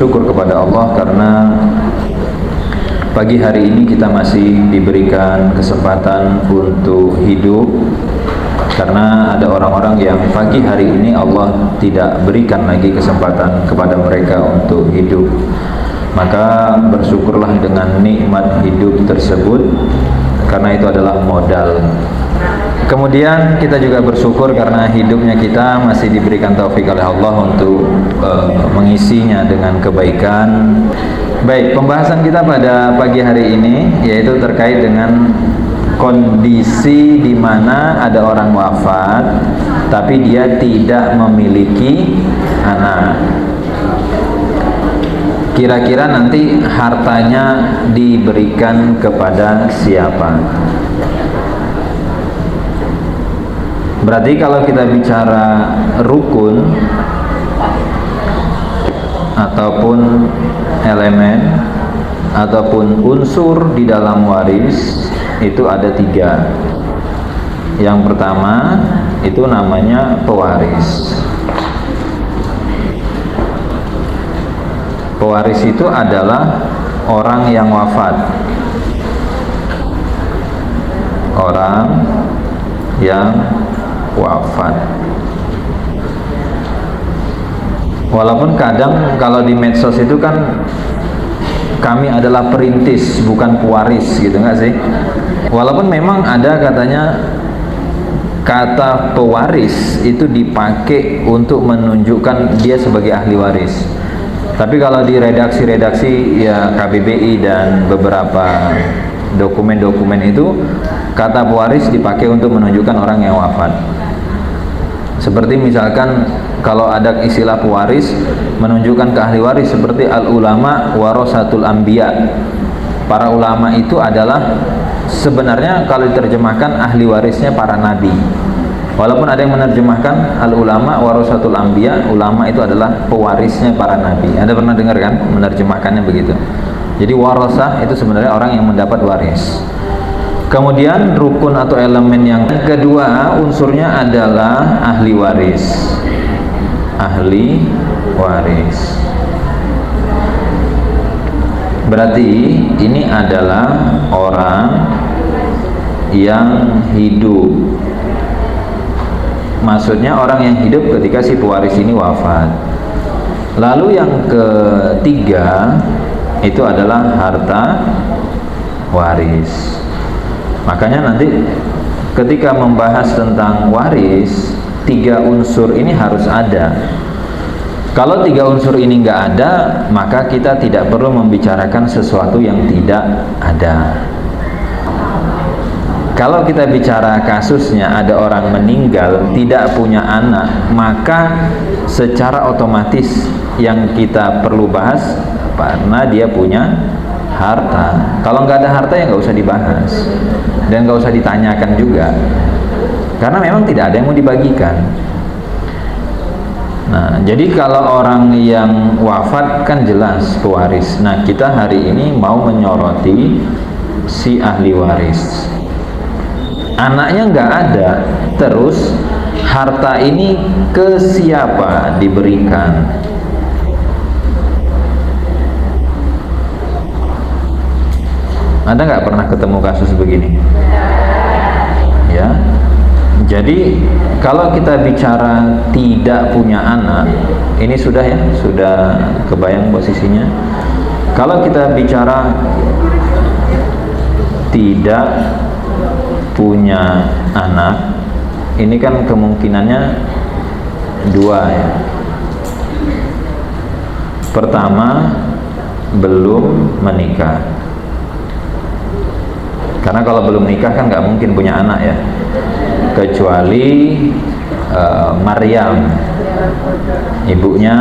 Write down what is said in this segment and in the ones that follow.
Syukur kepada Allah karena pagi hari ini kita masih diberikan kesempatan untuk hidup, karena ada orang-orang yang pagi hari ini Allah tidak berikan lagi kesempatan kepada mereka untuk hidup. Maka bersyukurlah dengan nikmat hidup tersebut, karena itu adalah modal. Kemudian kita juga bersyukur karena hidupnya kita masih diberikan taufik oleh Allah untuk mengisinya dengan kebaikan. Baik, pembahasan kita pada pagi hari ini yaitu terkait dengan kondisi di mana ada orang wafat tapi dia tidak memiliki anak. Kira-kira nanti hartanya diberikan kepada siapa? Berarti kalau kita bicara rukun ataupun elemen ataupun unsur di dalam waris itu ada 3. Yang pertama itu namanya pewaris. Pewaris itu adalah orang yang wafat. Orang yang wafat. Walaupun kadang kalau di medsos itu kan kami adalah perintis bukan pewaris gitu, nggak sih? Walaupun memang ada katanya kata pewaris itu dipakai untuk menunjukkan dia sebagai ahli waris. Tapi kalau di redaksi-redaksi ya KBBI dan beberapa dokumen-dokumen itu, kata pewaris dipakai untuk menunjukkan orang yang wafat. Seperti misalkan kalau ada istilah pewaris menunjukkan ke ahli waris, seperti al-ulama warasatul anbiya. Para ulama itu adalah sebenarnya kalau diterjemahkan ahli warisnya para nabi. Walaupun ada yang menerjemahkan al-ulama warasatul anbiya, ulama itu adalah pewarisnya para nabi. Anda pernah dengar kan menerjemahkannya begitu? Jadi warasah itu sebenarnya orang yang mendapat waris. Kemudian rukun atau elemen yang kedua unsurnya adalah ahli waris. Ahli waris. Berarti ini adalah orang yang hidup. Maksudnya orang yang hidup ketika si pewaris ini wafat. Lalu yang ketiga itu adalah harta waris. Makanya nanti ketika membahas tentang waris, 3 unsur ini harus ada. Kalau 3 unsur ini nggak ada, maka kita tidak perlu membicarakan sesuatu yang tidak ada. Kalau kita bicara kasusnya ada orang meninggal tidak punya anak, maka secara otomatis yang kita perlu bahas karena dia punya harta. Kalau nggak ada harta ya nggak usah dibahas dan nggak usah ditanyakan juga, karena memang tidak ada yang mau dibagikan. Nah, jadi kalau orang yang wafat kan jelas pewaris. Nah, kita hari ini mau menyoroti si ahli waris. Anaknya nggak ada, terus harta ini ke siapa diberikan? Anda nggak pernah ketemu kasus begini? Ya. Jadi kalau kita bicara tidak punya anak, ini sudah ya, sudah kebayang posisinya. Kalau kita bicara tidak punya anak, ini kan kemungkinannya 2 ya. Pertama, belum menikah. Karena kalau belum nikah kan nggak mungkin punya anak ya, kecuali Maryam, ibunya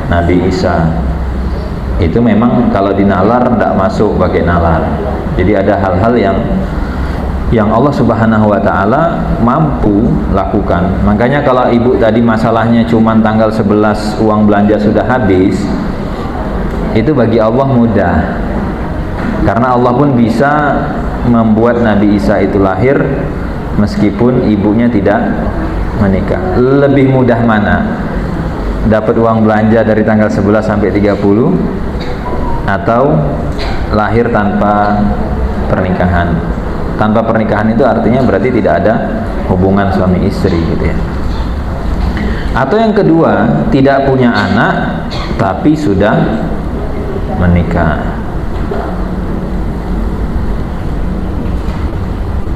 Nabi Isa. Itu memang kalau dinalar tidak masuk pakai nalar. Jadi ada hal-hal yang Allah Subhanahu wa Ta'ala mampu lakukan. Makanya kalau ibu tadi masalahnya cuma tanggal 11 uang belanja sudah habis, itu bagi Allah mudah. Karena Allah pun bisa membuat Nabi Isa itu lahir meskipun ibunya tidak menikah. Lebih mudah mana? dapat uang belanja dari tanggal 11 sampai 30, atau lahir tanpa pernikahan. Tanpa pernikahan itu artinya berarti tidak ada hubungan suami istri gitu ya. Atau yang kedua, tidak punya anak tapi sudah menikah.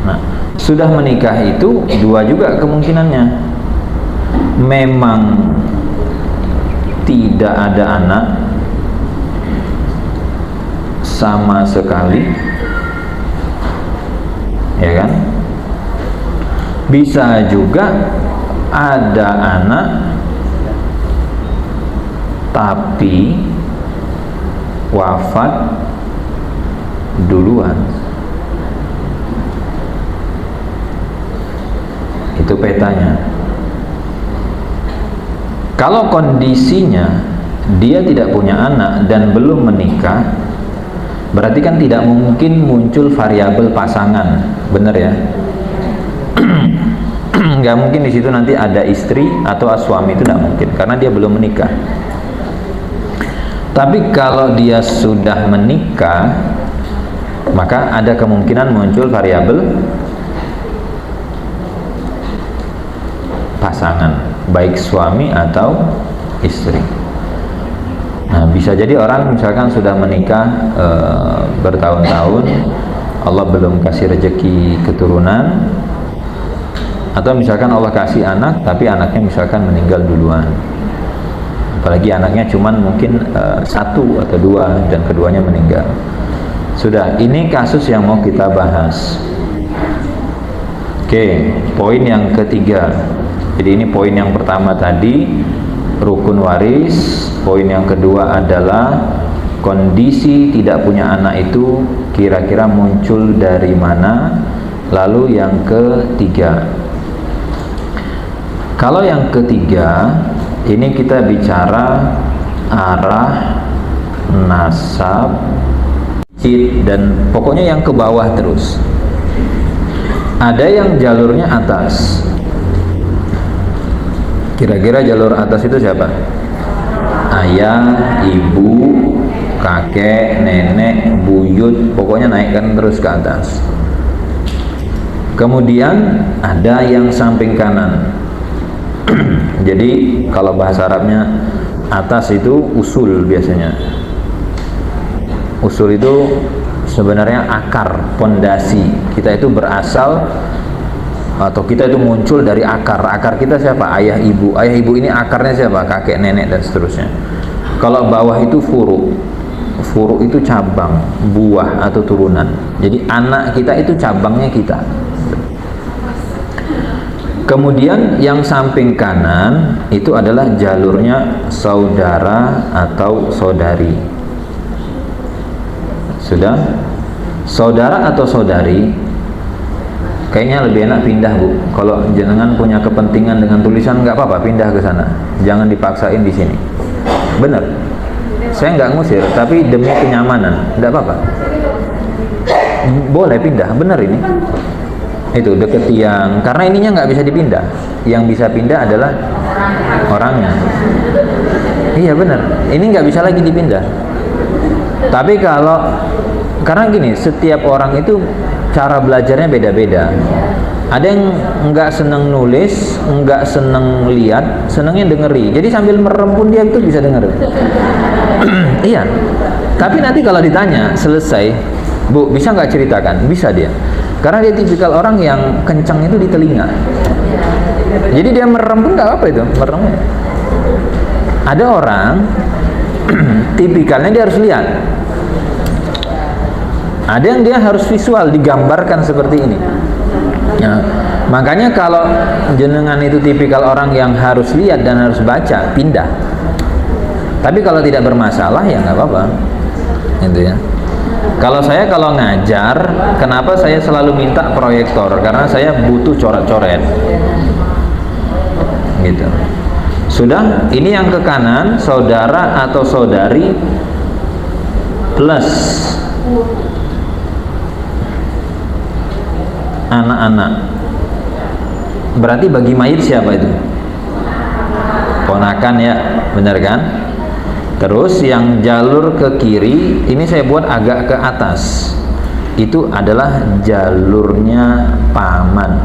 Nah, sudah menikah itu dua juga kemungkinannya. Memang tidak ada anak sama sekali, ya kan? Bisa juga ada anak tapi wafat duluan. Itu petanya. Kalau kondisinya dia tidak punya anak dan belum menikah, berarti kan tidak mungkin muncul variabel pasangan, benar ya? Nggak mungkin di situ nanti ada istri atau suami, itu tidak mungkin karena dia belum menikah. Tapi kalau dia sudah menikah, maka ada kemungkinan muncul variabel pasangan, baik suami atau istri. Nah, bisa jadi orang misalkan sudah menikah bertahun-tahun, Allah belum kasih rezeki keturunan, atau misalkan Allah kasih anak tapi anaknya misalkan meninggal duluan, apalagi anaknya cuman mungkin satu atau dua dan keduanya meninggal. Sudah, ini kasus yang mau kita bahas. Oke, poin yang ketiga. Jadi ini poin yang pertama tadi, rukun waris. Poin yang kedua adalah kondisi tidak punya anak itu kira-kira muncul dari mana. Lalu yang ketiga, kalau yang ketiga ini kita bicara arah, nasab, cid, dan pokoknya yang ke bawah terus. Ada yang jalurnya atas. Kira-kira jalur atas itu siapa? Ayah, ibu, kakek, nenek, buyut, pokoknya naikkan terus ke atas. Kemudian ada yang samping kanan. Jadi kalau bahasa Arabnya atas itu usul biasanya. Usul itu sebenarnya akar, pondasi. Kita itu berasal atau kita itu muncul dari akar. Akar kita siapa? Ayah ibu. Ayah ibu ini akarnya siapa? Kakek, nenek, dan seterusnya. Kalau bawah itu furu. Furu itu cabang, buah atau turunan. Jadi anak kita itu cabangnya kita. Kemudian yang samping kanan itu adalah jalurnya saudara atau saudari. Sudah? Saudara atau saudari kayaknya lebih enak pindah, Bu. Kalau jenengan punya kepentingan dengan tulisan, nggak apa-apa, pindah ke sana. Jangan dipaksain di sini. Bener. Saya nggak ngusir, tapi demi kenyamanan, nggak apa-apa. Boleh pindah, bener ini. Itu deket tiang, karena ininya nggak bisa dipindah. Yang bisa pindah adalah orangnya. Iya bener, ini nggak bisa lagi dipindah. Tapi kalau, karena gini, setiap orang itu cara belajarnya beda-beda. Ada yang nggak seneng nulis, nggak seneng lihat, senengnya dengeri. Jadi sambil merem pun dia itu bisa denger. Iya. Tapi nanti kalau ditanya selesai, Bu, bisa nggak ceritakan? Bisa dia. Karena dia tipikal orang yang kencang itu di telinga. Jadi dia merem pun nggak apa itu, merem. Ada orang tipikalnya dia harus lihat. Ada yang dia harus visual, digambarkan seperti ini. Ya, makanya kalau jenengan itu tipikal orang yang harus lihat dan harus baca, pindah. Tapi kalau tidak bermasalah ya nggak apa-apa, gitu ya. Kalau saya kalau ngajar, kenapa saya selalu minta proyektor? Karena saya butuh coret-coret, gitu. Sudah, ini yang ke kanan, saudara atau saudari plus anak-anak. Berarti bagi mayit siapa itu? keponakan ya, benar kan? Terus yang jalur ke kiri ini saya buat agak ke atas, itu adalah jalurnya paman.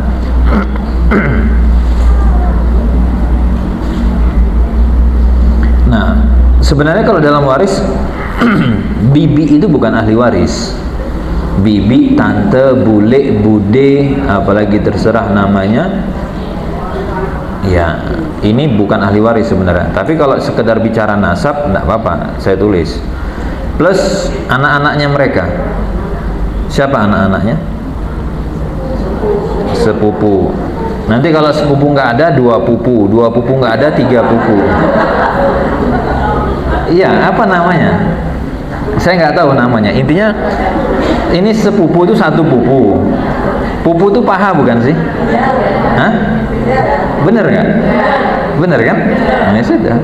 Nah, sebenarnya kalau dalam waris bibi itu bukan ahli waris. Bibi, tante, bule, bude, apalagi terserah namanya, ya ini bukan ahli waris sebenarnya. Tapi kalau sekedar bicara nasab enggak apa-apa, saya tulis. Plus anak-anaknya mereka. Siapa anak-anaknya? Sepupu. Nanti kalau sepupu nggak ada, dua pupu nggak ada, tiga pupu. Iya, apa namanya? Saya nggak tahu namanya. Intinya ini sepupu itu satu pupu. Pupu itu paha bukan sih? Hah? Bener nggak? Bener kan? Nah, sudah.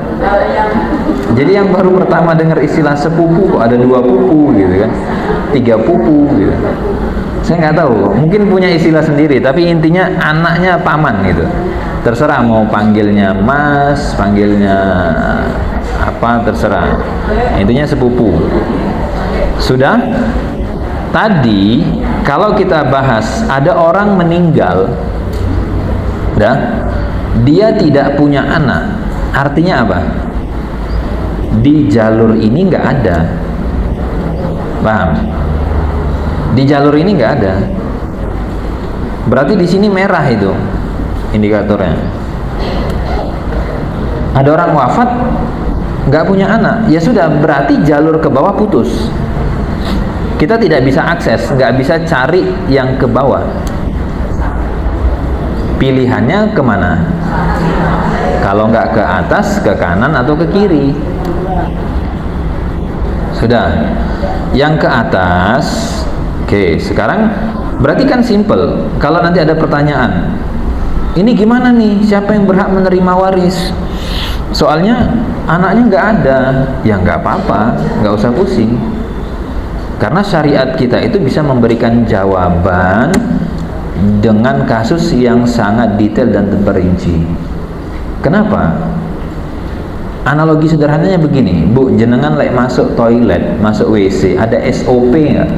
Jadi yang baru pertama dengar istilah sepupu kok ada dua pupu gitu kan? Tiga pupu gitu. Saya nggak tahu, mungkin punya istilah sendiri, tapi intinya anaknya paman gitu. Terserah mau panggilnya mas, panggilnya apa, terserah. Intinya sepupu. Sudah? Tadi kalau kita bahas ada orang meninggal, dia tidak punya anak, artinya apa? Di jalur ini nggak ada, paham? Di jalur ini nggak ada. Berarti di sini merah itu indikatornya. Ada orang wafat nggak punya anak, ya sudah, berarti jalur ke bawah putus. Kita tidak bisa akses, nggak bisa cari yang ke bawah. Pilihannya kemana? Kalau nggak ke atas, ke kanan atau ke kiri. Sudah. Yang ke atas. Oke, sekarang berarti kan simple. Kalau nanti ada pertanyaan, ini gimana nih? Siapa yang berhak menerima waris? Soalnya anaknya nggak ada, ya nggak apa-apa, nggak usah pusing. Karena syariat kita itu bisa memberikan jawaban dengan kasus yang sangat detail dan terperinci. Kenapa? Analogi sederhananya begini, Bu, jenengan lek masuk toilet, masuk WC, ada SOP nggak?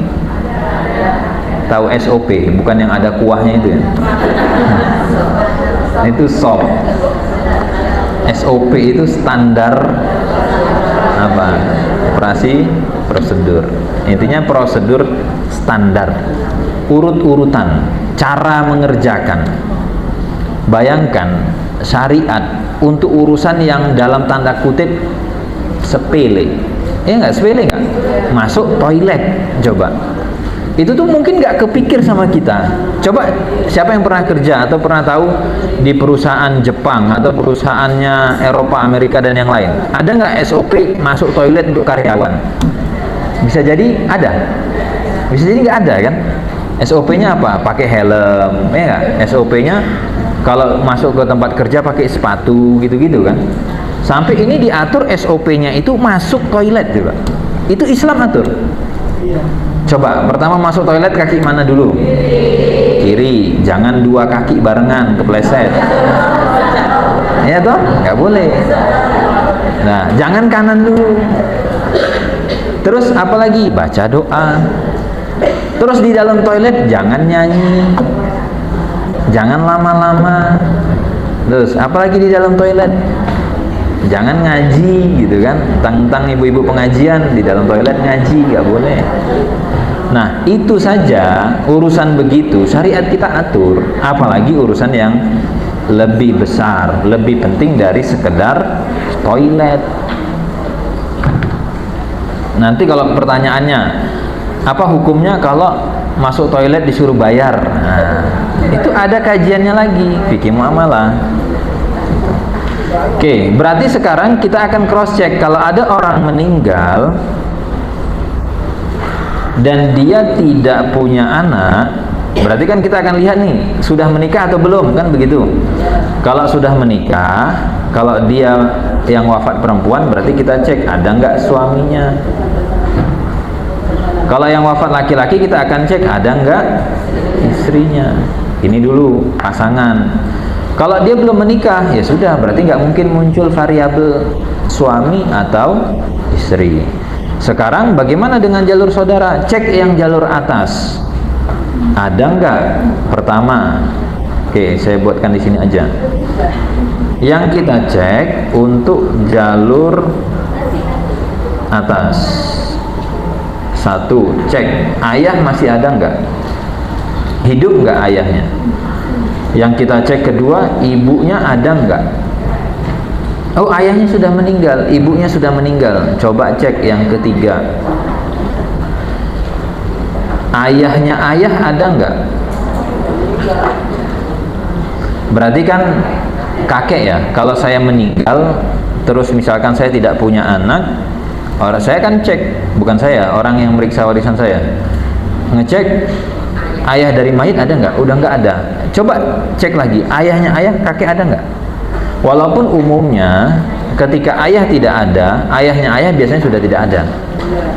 Tahu SOP, bukan yang ada kuahnya itu ya. Itu SOP. SOP itu standar apa? Operasi prosedur. Intinya prosedur standar, urut-urutan, cara mengerjakan. Bayangkan syariat untuk urusan yang dalam tanda kutip sepele. Nggak sepele nggak? Masuk toilet, coba. Itu tuh mungkin nggak kepikir sama kita. Coba siapa yang pernah kerja atau pernah tahu di perusahaan Jepang atau perusahaannya Eropa, Amerika dan yang lain, ada nggak SOP masuk toilet untuk karyawan? Bisa jadi ada, bisa jadi nggak ada kan? SOP-nya apa? Pakai helm, ya nggak? SOP-nya kalau masuk ke tempat kerja pakai sepatu gitu-gitu kan? Sampai ini diatur SOP-nya itu masuk toilet juga. Itu Islam atur. Coba pertama masuk toilet kaki mana dulu? Kiri. Jangan dua kaki barengan, kepleset. Ya toh? Nggak boleh. Nah, jangan kanan dulu. Terus apalagi? Baca doa. Terus di dalam toilet jangan nyanyi, jangan lama-lama. Terus apalagi di dalam toilet? Jangan ngaji gitu kan, tentang ibu-ibu pengajian di dalam toilet ngaji, nggak boleh. Nah itu saja urusan begitu syariat kita atur, apalagi urusan yang lebih besar, lebih penting dari sekedar toilet. Nanti kalau pertanyaannya apa hukumnya kalau masuk toilet disuruh bayar, nah, itu ada kajiannya lagi, fikih muamalah. Oke, berarti sekarang kita akan cross check. Kalau ada orang meninggal dan dia tidak punya anak, berarti kan kita akan lihat nih, sudah menikah atau belum, kan begitu. Kalau sudah menikah, kalau dia yang wafat perempuan, berarti kita cek ada nggak suaminya. Kalau yang wafat laki-laki, kita akan cek ada nggak istrinya. Ini dulu pasangan. Kalau dia belum menikah, ya sudah, berarti nggak mungkin muncul variabel suami atau istri. Sekarang bagaimana dengan jalur saudara? Cek yang jalur atas. Ada nggak? Pertama, oke, saya buatkan di sini aja. Yang kita cek untuk jalur atas. Satu, cek ayah masih ada nggak? Hidup nggak ayahnya? Yang kita cek kedua, ibunya ada nggak? Oh, ayahnya sudah meninggal, ibunya sudah meninggal. Coba cek yang ketiga. Ayahnya ayah ada nggak? Berarti kan kakek ya. Kalau saya meninggal, terus misalkan saya tidak punya anak, orang saya kan cek, bukan saya, orang yang meriksa warisan saya, ngecek ayah dari mayit ada nggak? Udah nggak ada. Coba cek lagi, ayahnya ayah, kakek ada nggak? Walaupun umumnya ketika ayah tidak ada, ayahnya ayah biasanya sudah tidak ada.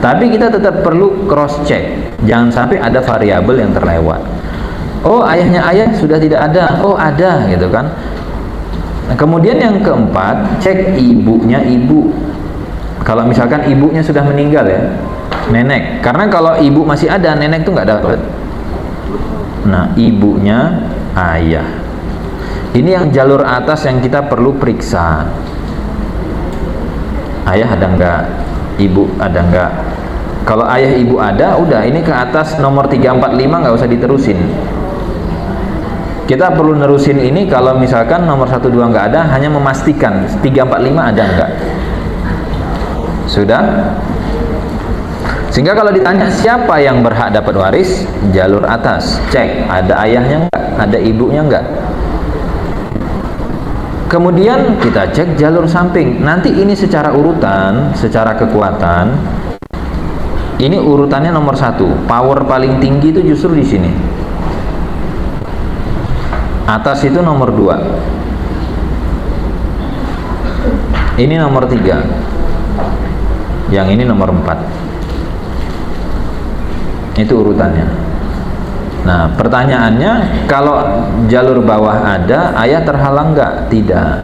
Tapi kita tetap perlu cross check. Jangan sampai ada variabel yang terlewat. Oh, ayahnya ayah sudah tidak ada. Oh, ada gitu kan. Nah, kemudian yang keempat, cek ibunya ibu. Kalau misalkan ibunya sudah meninggal ya, nenek. Karena kalau ibu masih ada, nenek tuh nggak dapat. Nah, ibunya ayah. Ini yang jalur atas yang kita perlu periksa. Ayah ada nggak? Ibu ada nggak? Kalau ayah ibu ada, udah ini ke atas nomor 345 nggak usah diterusin. Kita perlu nerusin ini kalau misalkan nomor 12 nggak ada, hanya memastikan 345 ada nggak. Sudah? Sehingga kalau ditanya siapa yang berhak dapat waris, jalur atas, cek ada ayahnya nggak, ada ibunya nggak. Kemudian kita cek jalur samping. Nanti ini secara urutan, secara kekuatan, ini urutannya nomor 1. Power paling tinggi itu justru di sini. Atas itu nomor 2. Ini nomor 3. Yang ini nomor 4. Itu urutannya. Nah, pertanyaannya, kalau jalur bawah ada, ayah terhalang nggak? Tidak.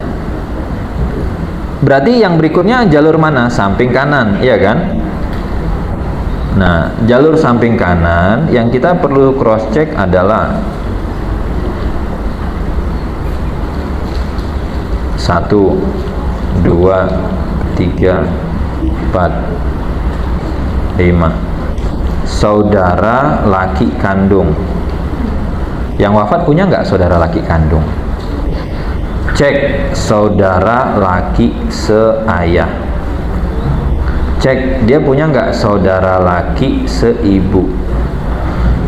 Berarti yang berikutnya jalur mana? Samping kanan, iya kan? Nah, jalur samping kanan yang kita perlu cross check adalah 1, 2, 3, 4, 5. Saudara laki kandung. Yang wafat punya nggak saudara laki kandung? Cek saudara laki seayah. Cek dia punya nggak saudara laki seibu.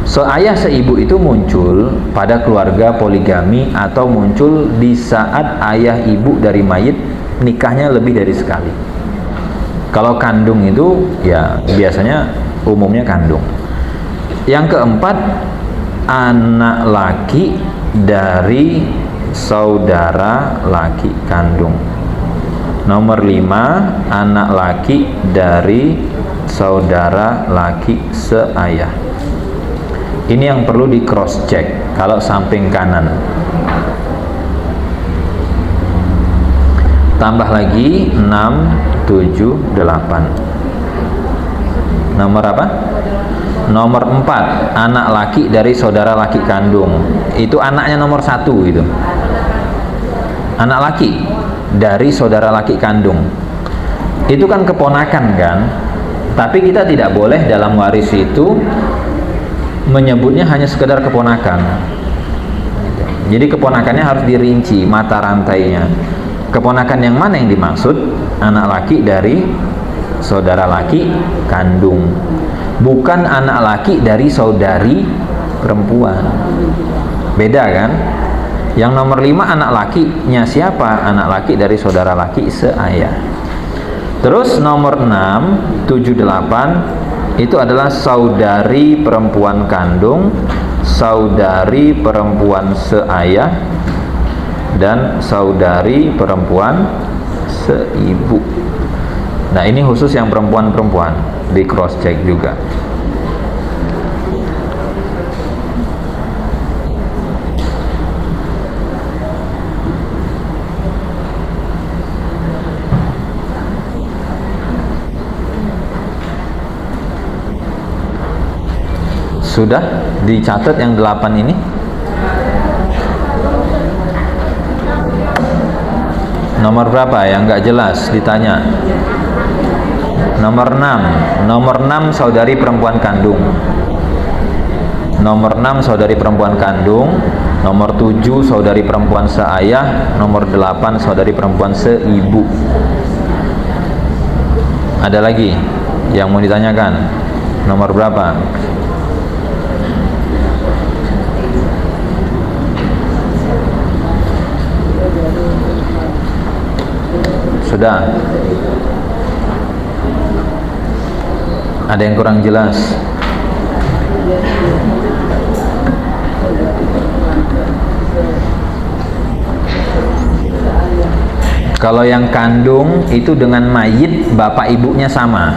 Seayah seibu itu muncul pada keluarga poligami atau muncul di saat ayah ibu dari mayit nikahnya lebih dari sekali. Kalau kandung itu ya biasanya umumnya kandung. Yang keempat, anak laki dari saudara laki kandung. Nomor 5, anak laki dari saudara laki seayah. Ini yang perlu di cross check kalau samping kanan. Tambah lagi 6, 7, 8. Nomor apa? Nomor 4, anak laki dari saudara laki kandung. Itu anaknya nomor 1 itu. Anak laki dari saudara laki kandung. Itu kan keponakan kan? Tapi kita tidak boleh dalam waris itu menyebutnya hanya sekedar keponakan. Jadi keponakannya harus dirinci mata rantainya. Keponakan yang mana yang dimaksud? Anak laki dari saudara laki kandung, bukan anak laki dari saudari perempuan. Beda kan? Yang nomor 5 anak lakinya siapa? Anak laki dari saudara laki seayah. Terus nomor 6, 7, 8 itu adalah saudari perempuan kandung, saudari perempuan seayah, dan saudari perempuan seibu. Nah, ini khusus yang perempuan-perempuan, di cross check juga. Sudah dicatat yang 8 ini? Nomor berapa yang nggak jelas ditanya? Nomor 6. Nomor 6 saudari perempuan kandung. Nomor 6 saudari perempuan kandung. Nomor 7 saudari perempuan seayah. Nomor 8 saudari perempuan seibu. Ada lagi yang mau ditanyakan? Nomor berapa? Sudah? Ada yang kurang jelas? Kalau yang kandung itu dengan mayit bapak ibunya sama.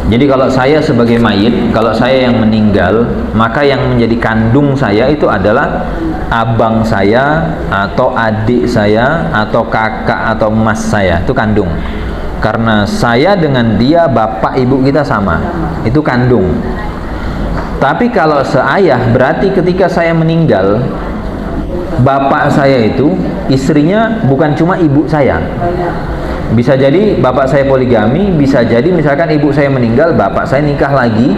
Jadi kalau saya sebagai mayit, kalau saya yang meninggal, maka yang menjadi kandung saya itu adalah abang saya atau adik saya atau kakak atau mas saya, itu kandung. Karena saya dengan dia bapak ibu kita sama, itu kandung. Tapi kalau seayah berarti ketika saya meninggal, bapak saya itu istrinya bukan cuma ibu saya. Bisa jadi bapak saya poligami, bisa jadi misalkan ibu saya meninggal, bapak saya nikah lagi,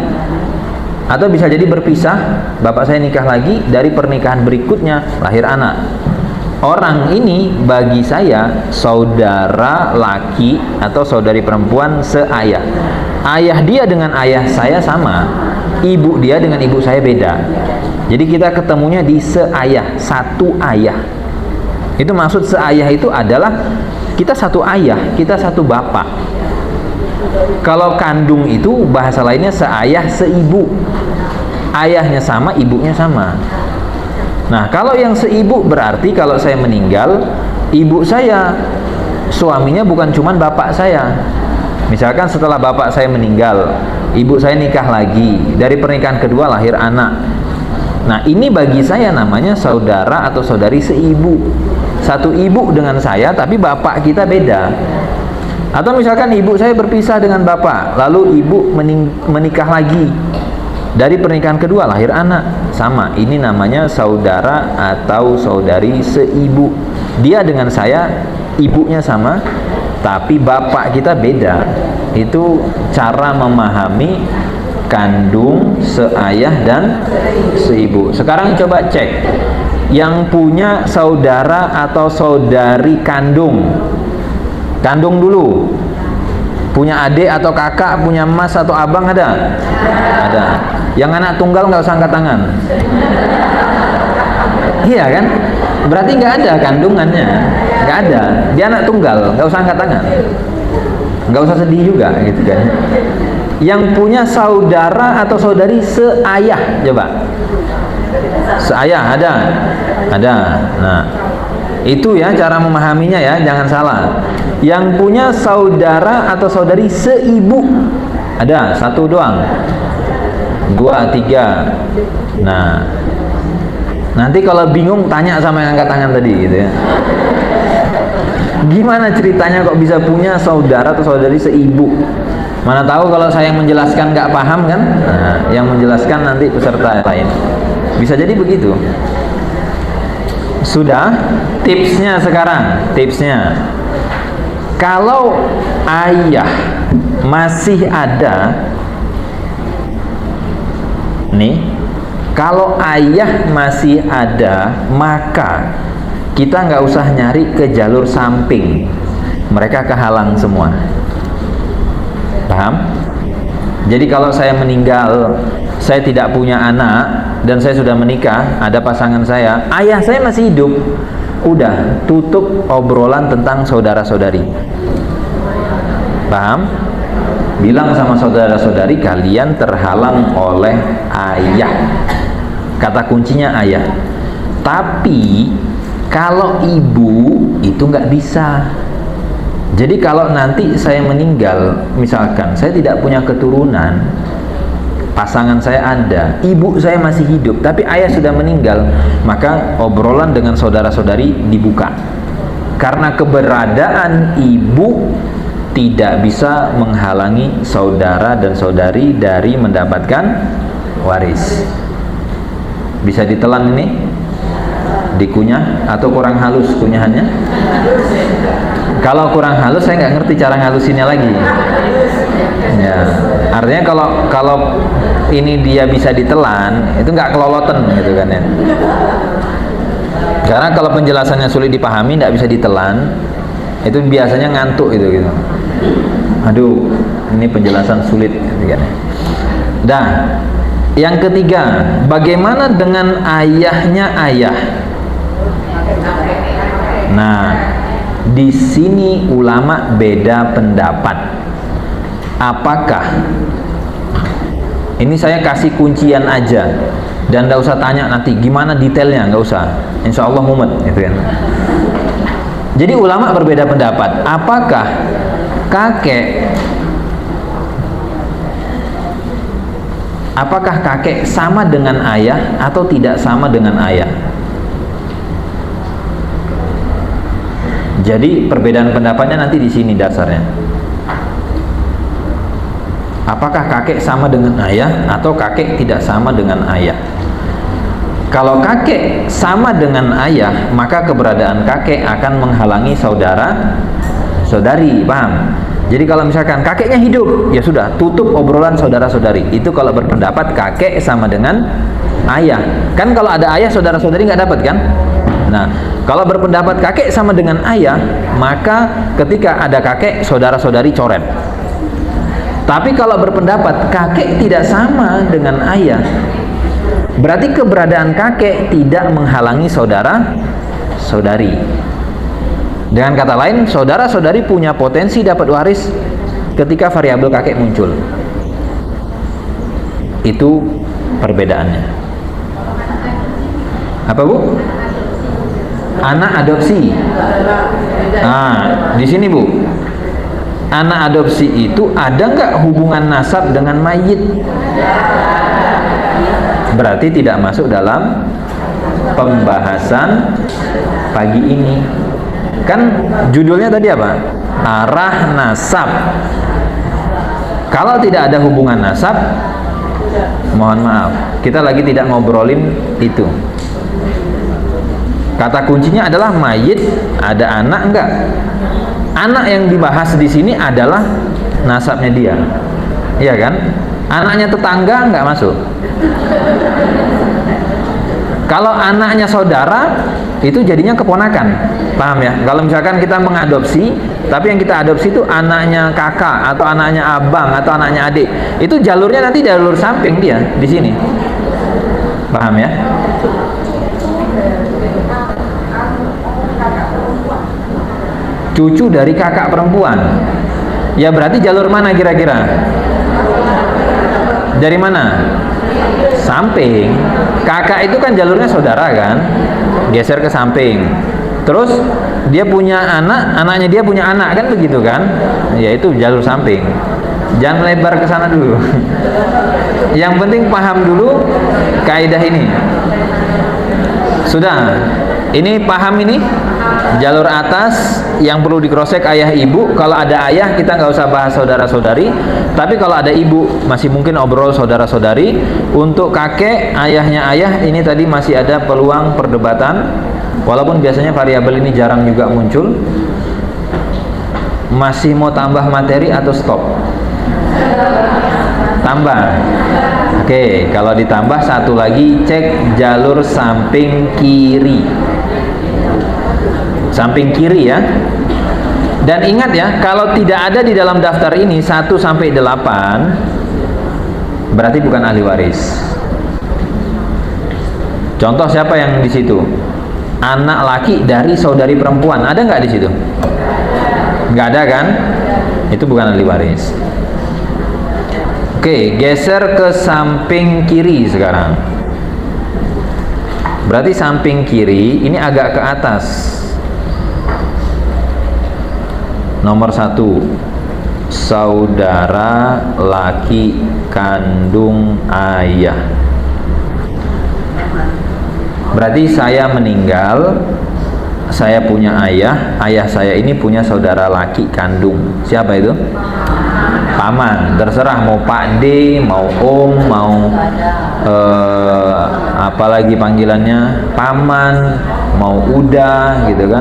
atau bisa jadi berpisah, bapak saya nikah lagi, dari pernikahan berikutnya lahir anak. Orang ini bagi saya saudara laki atau saudari perempuan seayah. Ayah dia dengan ayah saya sama, ibu dia dengan ibu saya beda. Jadi kita ketemunya di seayah, satu ayah. Itu maksud seayah itu adalah kita satu ayah, kita satu bapak. Kalau kandung itu bahasa lainnya seayah, seibu. Ayahnya sama, ibunya sama. Nah, kalau yang seibu berarti kalau saya meninggal, ibu saya suaminya bukan cuma bapak saya. Misalkan setelah bapak saya meninggal, ibu saya nikah lagi, dari pernikahan kedua lahir anak. Nah, ini bagi saya namanya saudara atau saudari seibu. Satu ibu dengan saya, tapi bapak kita beda. Atau misalkan ibu saya berpisah dengan bapak, lalu ibu menikah lagi, dari pernikahan kedua lahir anak, sama. Ini namanya saudara atau saudari seibu. Dia dengan saya ibunya sama, tapi bapak kita beda. Itu cara memahami kandung, seayah dan seibu. Sekarang coba cek yang punya saudara atau saudari kandung. Kandung dulu. Punya adik atau kakak, punya mas atau abang ada? Ada. Yang anak tunggal nggak usah angkat tangan. Iya kan? Berarti nggak ada kandungannya. Nggak ada. Dia anak tunggal, nggak usah angkat tangan. Nggak usah sedih juga gitu kan. Yang punya saudara atau saudari seayah, coba. Seayah ada? Ada. Nah, itu ya cara memahaminya ya, jangan salah. Yang punya saudara atau saudari seibu ada? Satu doang, dua, tiga. Nah, nanti kalau bingung tanya sama yang angkat tangan tadi gitu ya. Gimana ceritanya kok bisa punya saudara atau saudari seibu? Mana tahu kalau saya yang menjelaskan nggak paham kan? Nah, yang menjelaskan nanti peserta lain. Bisa jadi begitu. Sudah, tipsnya sekarang, tipsnya. Kalau ayah masih ada, nih, kalau ayah masih ada, maka kita nggak usah nyari ke jalur samping. Mereka kehalang semua. Paham? Jadi kalau saya meninggal, saya tidak punya anak, dan saya sudah menikah, ada pasangan saya, ayah saya masih hidup, udah tutup obrolan tentang saudara-saudari. Paham? Bilang sama saudara-saudari, kalian terhalang oleh ayah. Kata kuncinya ayah. Tapi kalau ibu itu nggak bisa. Jadi kalau nanti saya meninggal, misalkan saya tidak punya keturunan, pasangan saya ada, ibu saya masih hidup, tapi ayah sudah meninggal, maka obrolan dengan saudara-saudari dibuka. Karena keberadaan ibu tidak bisa menghalangi saudara dan saudari dari mendapatkan waris. Bisa ditelan ini, dikunyah atau kurang halus kunyahannya? Kalau kurang halus saya nggak ngerti cara ngalusinnya lagi. Ya, artinya kalau ini dia bisa ditelan, itu nggak keloloten gitu kan ya. Karena kalau penjelasannya sulit dipahami, nggak bisa ditelan, itu biasanya ngantuk gitu. Aduh, ini penjelasan sulit gitu kan. Nah, yang ketiga, bagaimana dengan ayahnya ayah? Nah, di sini ulama beda pendapat. Apakah ini saya kasih kuncian aja dan nggak usah tanya nanti gimana detailnya, nggak usah. Insya Allah mumet gitu kan. Jadi ulama berbeda pendapat. Apakah kakek sama dengan ayah atau tidak sama dengan ayah? Jadi perbedaan pendapatnya nanti di sini dasarnya. Apakah kakek sama dengan ayah atau kakek tidak sama dengan ayah? Kalau kakek sama dengan ayah, maka keberadaan kakek akan menghalangi saudara-saudari, paham? Jadi kalau misalkan kakeknya hidup, ya sudah, tutup obrolan saudara-saudari. Itu kalau berpendapat kakek sama dengan ayah. Kan kalau ada ayah, saudara-saudari nggak dapat kan? Nah, kalau berpendapat kakek sama dengan ayah, maka ketika ada kakek, saudara-saudari coret. Tapi kalau berpendapat kakek tidak sama dengan ayah, berarti keberadaan kakek tidak menghalangi saudara-saudari. Dengan kata lain, saudara-saudari punya potensi dapat waris ketika variabel kakek muncul. Itu perbedaannya. Apa, Bu? Anak adopsi. Nah, di sini, Bu. Anak adopsi itu ada nggak hubungan nasab dengan mayit? Berarti tidak masuk dalam pembahasan pagi ini. Kan judulnya tadi apa? Arah nasab. Kalau tidak ada hubungan nasab, mohon maaf, kita lagi tidak ngobrolin itu. Kata kuncinya adalah mayit ada anak enggak? Anak yang dibahas di sini adalah nasabnya dia, iya kan? Anaknya tetangga nggak masuk. Kalau anaknya saudara, itu jadinya keponakan, paham ya? Kalau misalkan kita mengadopsi, tapi yang kita adopsi itu anaknya kakak atau anaknya abang atau anaknya adik, itu jalurnya nanti jalur samping dia di sini, paham ya? Cucu dari kakak perempuan, ya berarti jalur mana kira-kira? Dari mana? Samping. Kakak itu kan jalurnya saudara kan, geser ke samping. Terus dia punya anak, anaknya dia punya anak kan, begitu kan? Ya itu jalur samping. Jangan lebar ke sana dulu. Yang penting paham dulu kaidah ini. Sudah. Ini paham ini? Jalur atas yang perlu dikrosek ayah ibu. Kalau ada ayah kita nggak usah bahas saudara-saudari. Tapi kalau ada ibu masih mungkin obrol saudara-saudari. Untuk kakek, ayahnya ayah, ini tadi masih ada peluang perdebatan. Walaupun biasanya variabel ini jarang juga muncul. Masih mau tambah materi atau stop? Tambah. Oke, kalau ditambah satu lagi, cek jalur samping kiri. Samping kiri ya. Dan ingat ya, kalau tidak ada di dalam daftar ini 1 sampai 8, berarti bukan ahli waris. Contoh siapa yang di situ? Anak laki dari saudari perempuan, ada nggak di situ? Nggak ada kan? Itu bukan ahli waris. Oke, geser ke samping kiri sekarang. Berarti samping kiri ini agak ke atas. Nomor 1, saudara laki kandung ayah. Berarti saya meninggal, saya punya ayah, ayah saya ini punya saudara laki kandung. Siapa itu? paman, terserah mau Pak D, mau Om, mau apalagi panggilannya, paman, mau Uda gitu kan,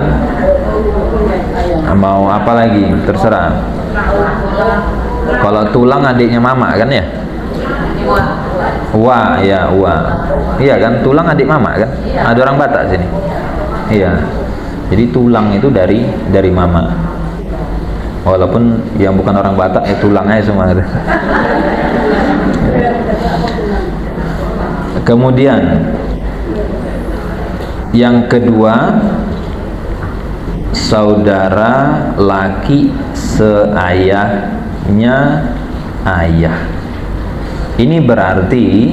mau apa lagi terserah. Kalau tulang adiknya mama kan ya, Wa ya, Wa iya kan, tulang adik mama kan, ada orang Batak sini, iya, jadi tulang itu dari mama, walaupun yang bukan orang Batak ya tulang aja semua gitu. Kemudian yang kedua, saudara laki seayahnya ayah. Ini berarti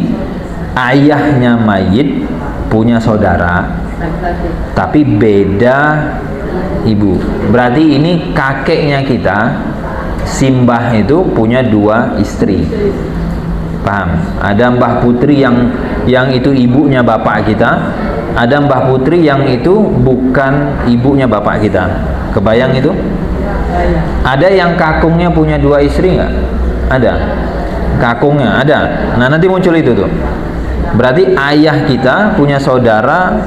ayahnya mayit punya saudara tapi beda ibu. Berarti ini kakeknya kita, Simbah itu punya 2 istri. Paham? Ada Mbah Putri yang itu ibunya bapak kita, ada Mbah Putri yang itu bukan ibunya bapak kita. Kebayang itu? Ada yang kakungnya punya 2 istri nggak? Ada. Kakungnya ada. Nah, nanti muncul itu tuh. Berarti ayah kita punya saudara.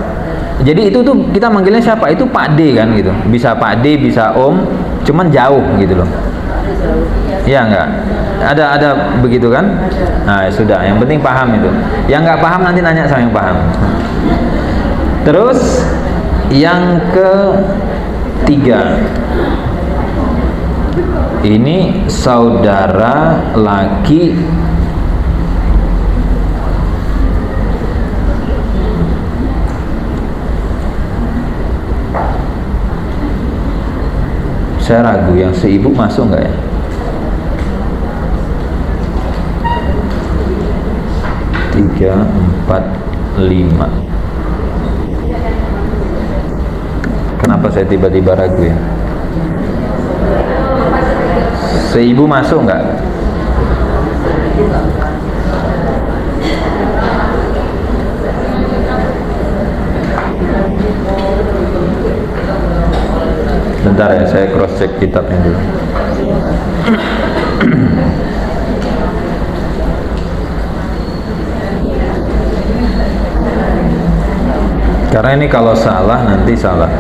Jadi itu tuh kita manggilnya siapa? Itu Pak D kan gitu. Bisa Pak D, bisa Om, cuman jauh gitu loh. Ya enggak? Ada begitu kan? Nah, sudah, yang penting paham itu. Yang nggak paham nanti nanya sama yang paham. Terus yang ketiga, ini saudara laki saya ragu yang seibu masuk nggak ya? Tiga, 4, 5. Kenapa saya tiba-tiba ragu ya? Seibu masuk nggak? Bentar ya, saya cross check kitabnya dulu. Karena ini kalau salah nanti salah.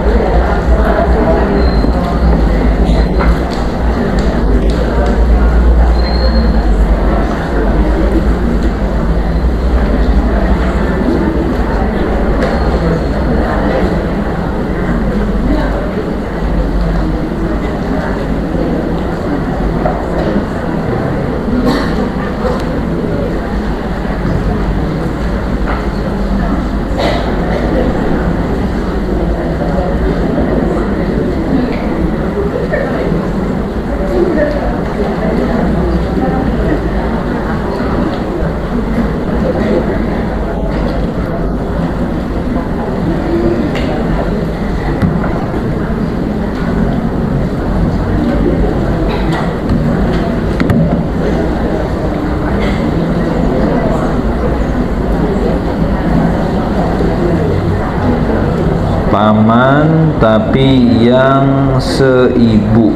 Paman tapi yang seibu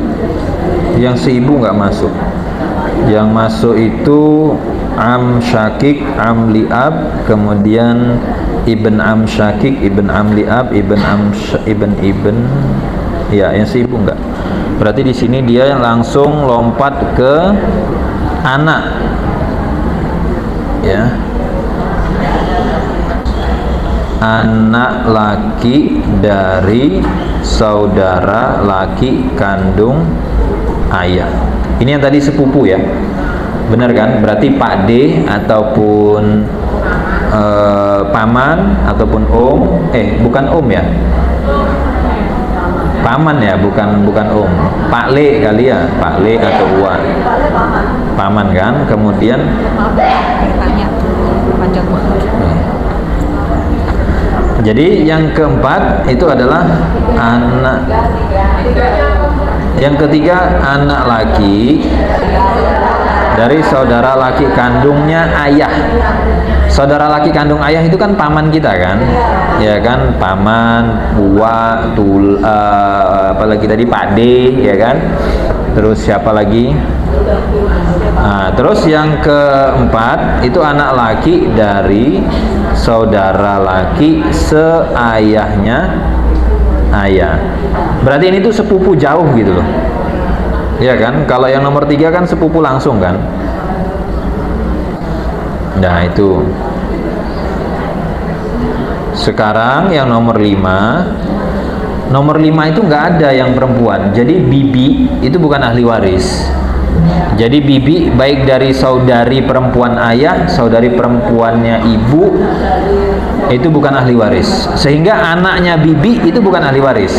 nggak masuk. Yang masuk itu am syakik, am liab, kemudian ibn am syakik, ibn am liab, ibn ya, yang seibu nggak. Berarti di sini dia langsung lompat ke anak ya, anak laki dari saudara laki kandung ayah. Ini yang tadi sepupu ya, benar kan? Berarti Pak D ataupun paman ataupun om, bukan om ya, paman ya, bukan om. Pak Le kali ya, Pak Le atau Uwan, paman kan. Kemudian jadi yang keempat itu adalah anak. Yang ketiga anak laki dari saudara laki kandungnya ayah. Saudara laki kandung ayah itu kan paman kita kan, ya kan, paman, buah, apalagi tadi Pak D, ya kan. Terus siapa lagi? Nah, terus yang keempat itu anak laki dari saudara laki seayahnya ayah. Berarti ini tuh sepupu jauh gitu loh. Iya kan? Kalau yang nomor 3 kan sepupu langsung kan. Nah itu. Sekarang yang nomor 5. Nomor 5 itu nggak ada yang perempuan. Jadi bibi itu bukan ahli waris. Jadi bibi baik dari saudari perempuan ayah, saudari perempuannya ibu, itu bukan ahli waris. Sehingga anaknya bibi itu bukan ahli waris.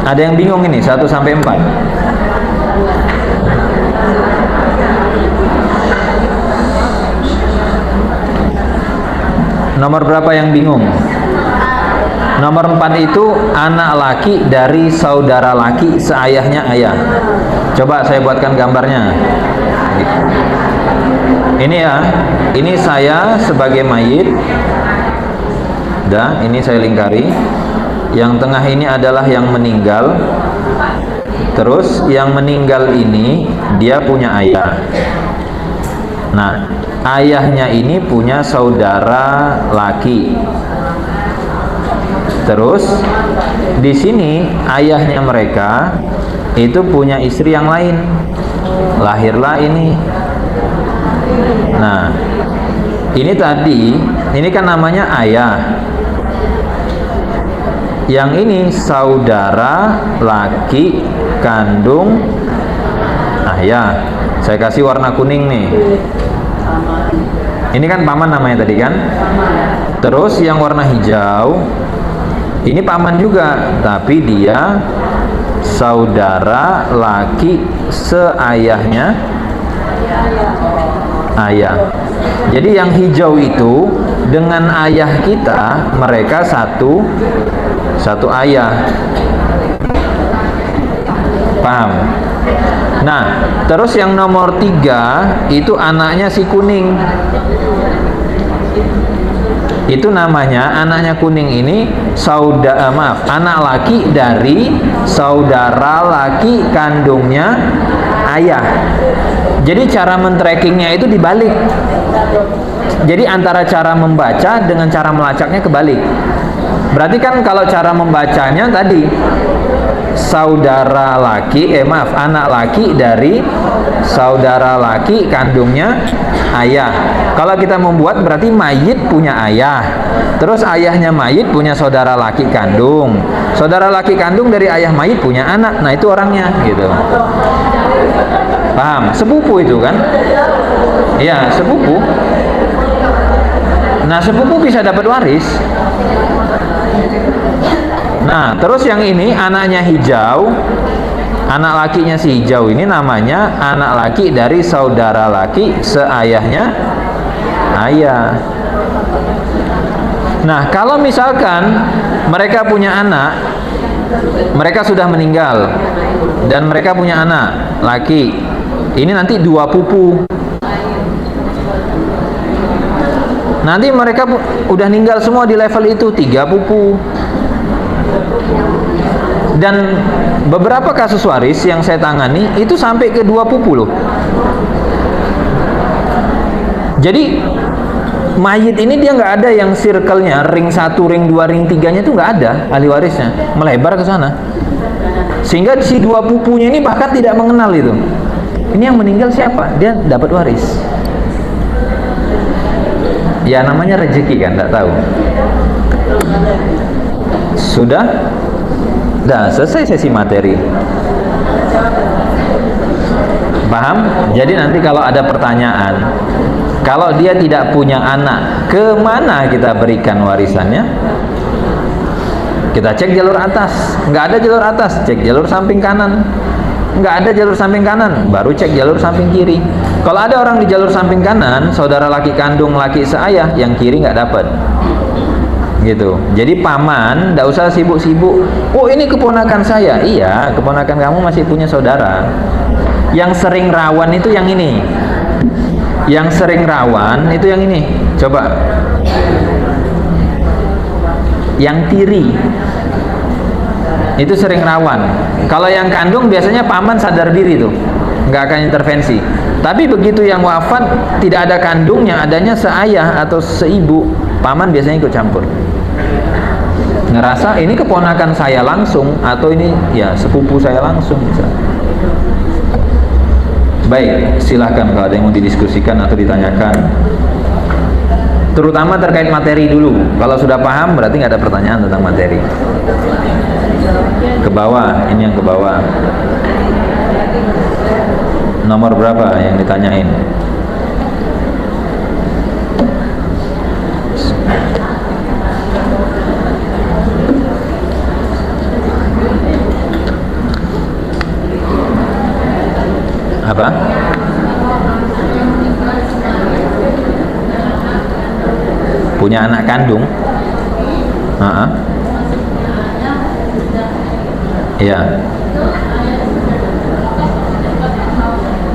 Ada yang bingung ini 1 sampai 4. Nomor berapa yang bingung? Nomor 4 itu anak laki dari saudara laki seayahnya ayah. Coba saya buatkan gambarnya. Ini ya, ini saya sebagai mayit. Dah, ini saya lingkari. Yang tengah ini adalah yang meninggal. Terus yang meninggal ini dia punya ayah. Nah, ayahnya ini punya saudara laki. Terus di sini ayahnya mereka itu punya istri yang lain. Lahirlah ini. Nah, ini tadi, ini kan namanya ayah. Yang ini saudara laki kandung ayah. Saya kasih warna kuning nih. Ini kan paman namanya tadi kan. Terus yang warna hijau ini paman juga, tapi dia saudara laki seayahnya ayah. Jadi yang hijau itu dengan ayah kita, mereka satu ayah. Paham? Nah, terus yang nomor 3 itu anaknya si kuning. Itu namanya anaknya kuning ini anak laki dari saudara laki kandungnya ayah. Jadi cara men-trackingnya itu dibalik. Jadi antara cara membaca dengan cara melacaknya kebalik. Berarti kan kalau cara membacanya tadi saudara laki, anak laki dari saudara laki kandungnya ayah. Kalau kita membuat berarti mayit punya ayah. Terus ayahnya mayit punya saudara laki kandung. Saudara laki kandung dari ayah mayit punya anak. Nah, itu orangnya gitu. Paham? Sepupu itu kan? Iya, sepupu. Nah, sepupu bisa dapat waris. Nah, terus yang ini anaknya hijau. Anak lakinya si hijau ini namanya anak laki dari saudara laki seayahnya ayah. Nah, kalau misalkan mereka punya anak, mereka sudah meninggal dan mereka punya anak laki, ini nanti 2 pupu. Nanti mereka udah meninggal semua di level itu 3 pupu. Dan beberapa kasus waris yang saya tangani itu sampai ke 2 pupu loh. Jadi mayit ini dia nggak ada yang circle-nya ring 1, ring 2, ring 3-nya itu nggak ada ahli warisnya, melebar ke sana. Sehingga si 2 pupunya ini bahkan tidak mengenal itu. Ini yang meninggal siapa? Dia dapat waris. Ya namanya rezeki kan, nggak tahu. Sudah? Dah selesai sesi materi. Paham? Jadi nanti kalau ada pertanyaan, kalau dia tidak punya anak, kemana kita berikan warisannya? Kita cek jalur atas. Nggak ada jalur atas, cek jalur samping kanan. Nggak ada jalur samping kanan, baru cek jalur samping kiri. Kalau ada orang di jalur samping kanan, saudara laki kandung laki seayah, yang kiri nggak dapat. Gitu. Jadi paman tidak usah sibuk-sibuk. Oh, ini keponakan saya. Iya, keponakan kamu masih punya saudara. Yang sering rawan itu yang ini. Yang sering rawan itu yang ini. Coba. Yang tiri. itu sering rawan. Kalau yang kandung biasanya paman sadar diri tuh, nggak akan intervensi. Tapi begitu yang wafat tidak ada kandungnya, adanya seayah atau seibu, paman biasanya ikut campur. Ngerasa ini keponakan saya langsung atau ini ya sepupu saya langsung misalnya. Baik, silahkan kalau ada yang mau didiskusikan atau ditanyakan, terutama terkait materi dulu. Kalau sudah paham berarti nggak ada pertanyaan tentang materi. Ke bawah, ini yang ke bawah. Nomor berapa yang ditanyain? Apa? Punya anak kandung? Ya.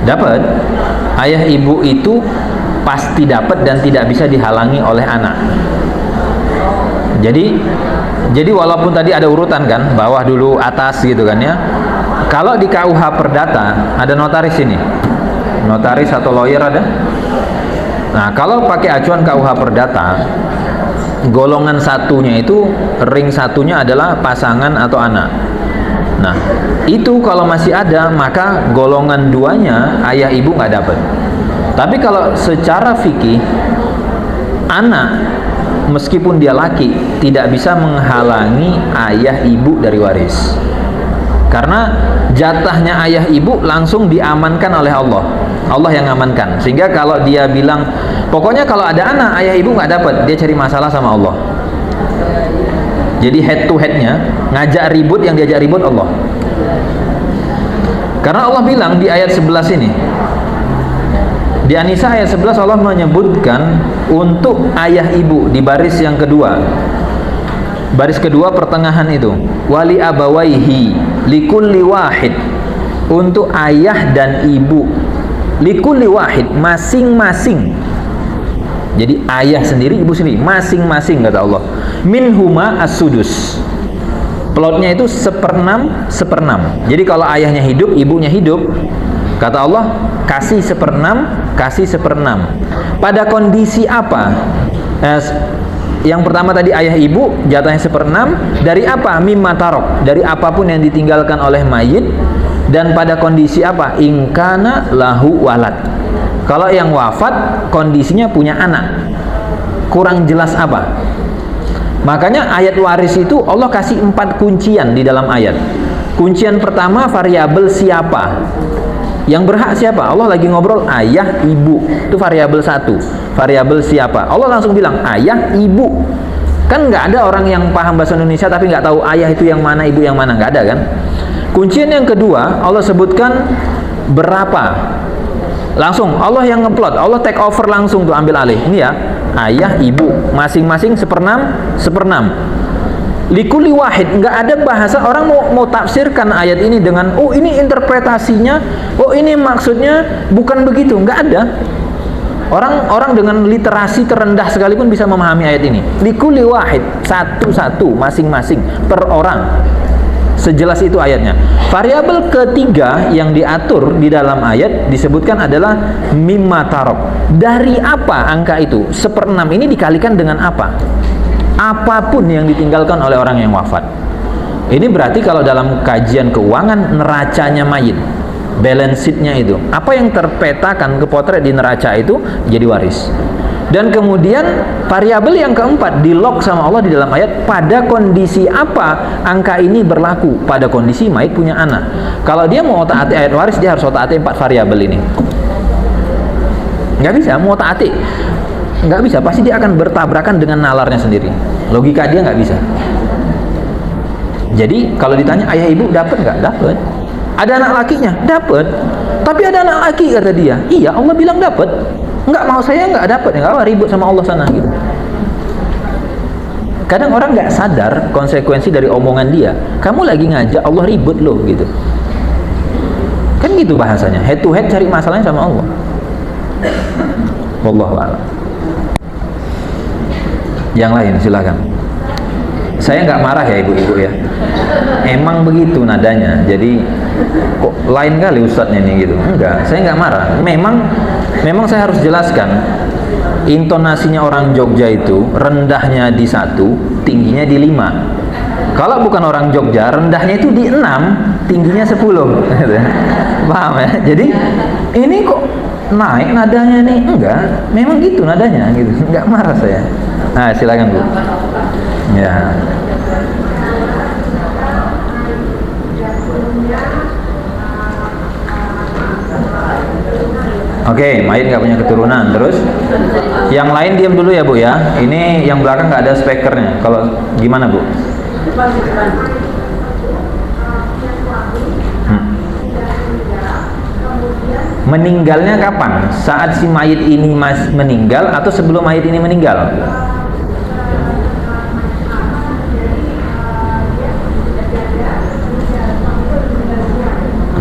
Dapat. Ayah ibu itu pasti dapat dan tidak bisa dihalangi oleh anak. Jadi walaupun tadi ada urutan kan, bawah dulu atas gitu kan ya. Kalau di KUH Perdata ada notaris ini, notaris atau lawyer ada. Nah, kalau pakai acuan KUH Perdata, golongan satunya itu, ring satunya adalah pasangan atau anak. Nah, itu kalau masih ada, maka golongan duanya ayah ibu nggak dapat. Tapi kalau secara fikih, anak meskipun dia laki tidak bisa menghalangi ayah ibu dari waris. Karena jatahnya ayah ibu langsung diamankan oleh Allah. Allah yang amankan. Sehingga kalau dia bilang, pokoknya kalau ada anak ayah ibu nggak dapat, dia cari masalah sama Allah. Jadi head to headnya ngajak ribut, yang diajak ribut Allah. Karena Allah bilang di ayat 11 ini, di An-Nisa ayat 11 Allah menyebutkan untuk ayah ibu di baris yang kedua. Baris kedua pertengahan itu, wali abawaihi likulli wahid, untuk ayah dan ibu, likulli wahid, masing-masing. Jadi ayah sendiri, ibu sendiri, masing-masing kata Allah. Minhuma as-sudus. Plotnya itu 1/6. Jadi kalau ayahnya hidup, ibunya hidup, kata Allah kasih 1/6, kasih 1/6. Pada kondisi apa? Yang pertama tadi ayah ibu jatahnya 1/6 dari apa? Mimma tarok, dari apapun yang ditinggalkan oleh mayit. Dan pada kondisi apa? Ingkana lahu walad. Kalau yang wafat kondisinya punya anak, kurang jelas apa. Makanya ayat waris itu Allah kasih 4 kuncian di dalam ayat. Kuncian pertama variabel siapa, yang berhak siapa. Allah lagi ngobrol ayah ibu, itu variabel 1. Variabel siapa, Allah langsung bilang ayah ibu. Kan nggak ada orang yang paham bahasa Indonesia tapi nggak tahu ayah itu yang mana, ibu yang mana, nggak ada kan. Kuncian yang kedua Allah sebutkan berapa, langsung Allah yang ngeplot, Allah take over langsung tuh, ambil alih. Ini ya, ayah ibu masing-masing 1/6. Likuli wahid, nggak ada bahasa orang mau tafsirkan ayat ini dengan oh ini interpretasinya, oh ini maksudnya bukan begitu, nggak ada. Orang dengan literasi terendah sekalipun bisa memahami ayat ini. Likuli wahid, satu-satu, masing-masing, per orang. Sejelas itu ayatnya. Variabel ketiga yang diatur di dalam ayat disebutkan adalah mimma tarok. Dari apa angka itu? 1/6 ini dikalikan dengan apa? Apapun yang ditinggalkan oleh orang yang wafat. Ini berarti kalau dalam kajian keuangan, neracanya mayit, balance sheet-nya itu, apa yang terpetakan, kepotret di neraca itu jadi waris. Dan kemudian variabel yang keempat di lock sama Allah di dalam ayat, pada kondisi apa angka ini berlaku? Pada kondisi mayit punya anak. Kalau dia mau otak-atik ayat waris, dia harus otak-atik 4 variabel ini. Nggak bisa mau otak-atik, nggak bisa, pasti dia akan bertabrakan dengan nalarnya sendiri. Logika dia nggak bisa. Jadi kalau ditanya ayah ibu dapat nggak? Dapat. Ada anak lakinya? Dapat. Tapi ada anak laki kata dia. Iya, Allah bilang dapat. Enggak, mau saya nggak dapat, nggak apa, ribut sama Allah sana gitu. Kadang orang nggak sadar konsekuensi dari omongan dia. Kamu lagi ngajak Allah ribut loh gitu. Kan gitu bahasanya. Head to head cari masalahnya sama Allah. Wallahu a'lam. Yang lain silakan. Saya nggak marah ya ibu-ibu ya. Emang begitu nadanya. Jadi kok lain kali ustadznya nih gitu. Enggak, saya nggak marah. Memang saya harus jelaskan. Intonasinya orang Jogja itu rendahnya di 1, tingginya di 5. Kalau bukan orang Jogja, rendahnya itu di 6, tingginya 10. Paham ya? Jadi ini kok naik nadanya nih? Enggak, memang gitu nadanya gitu. Enggak marah saya. Nah, silakan Bu. Ya. Oke, Mayit nggak punya keturunan. Terus yang lain diam dulu ya Bu ya. Ini yang belakang nggak ada speakernya. Kalau gimana Bu? Meninggalnya kapan? Saat si mayit ini meninggal atau sebelum mayit ini meninggal?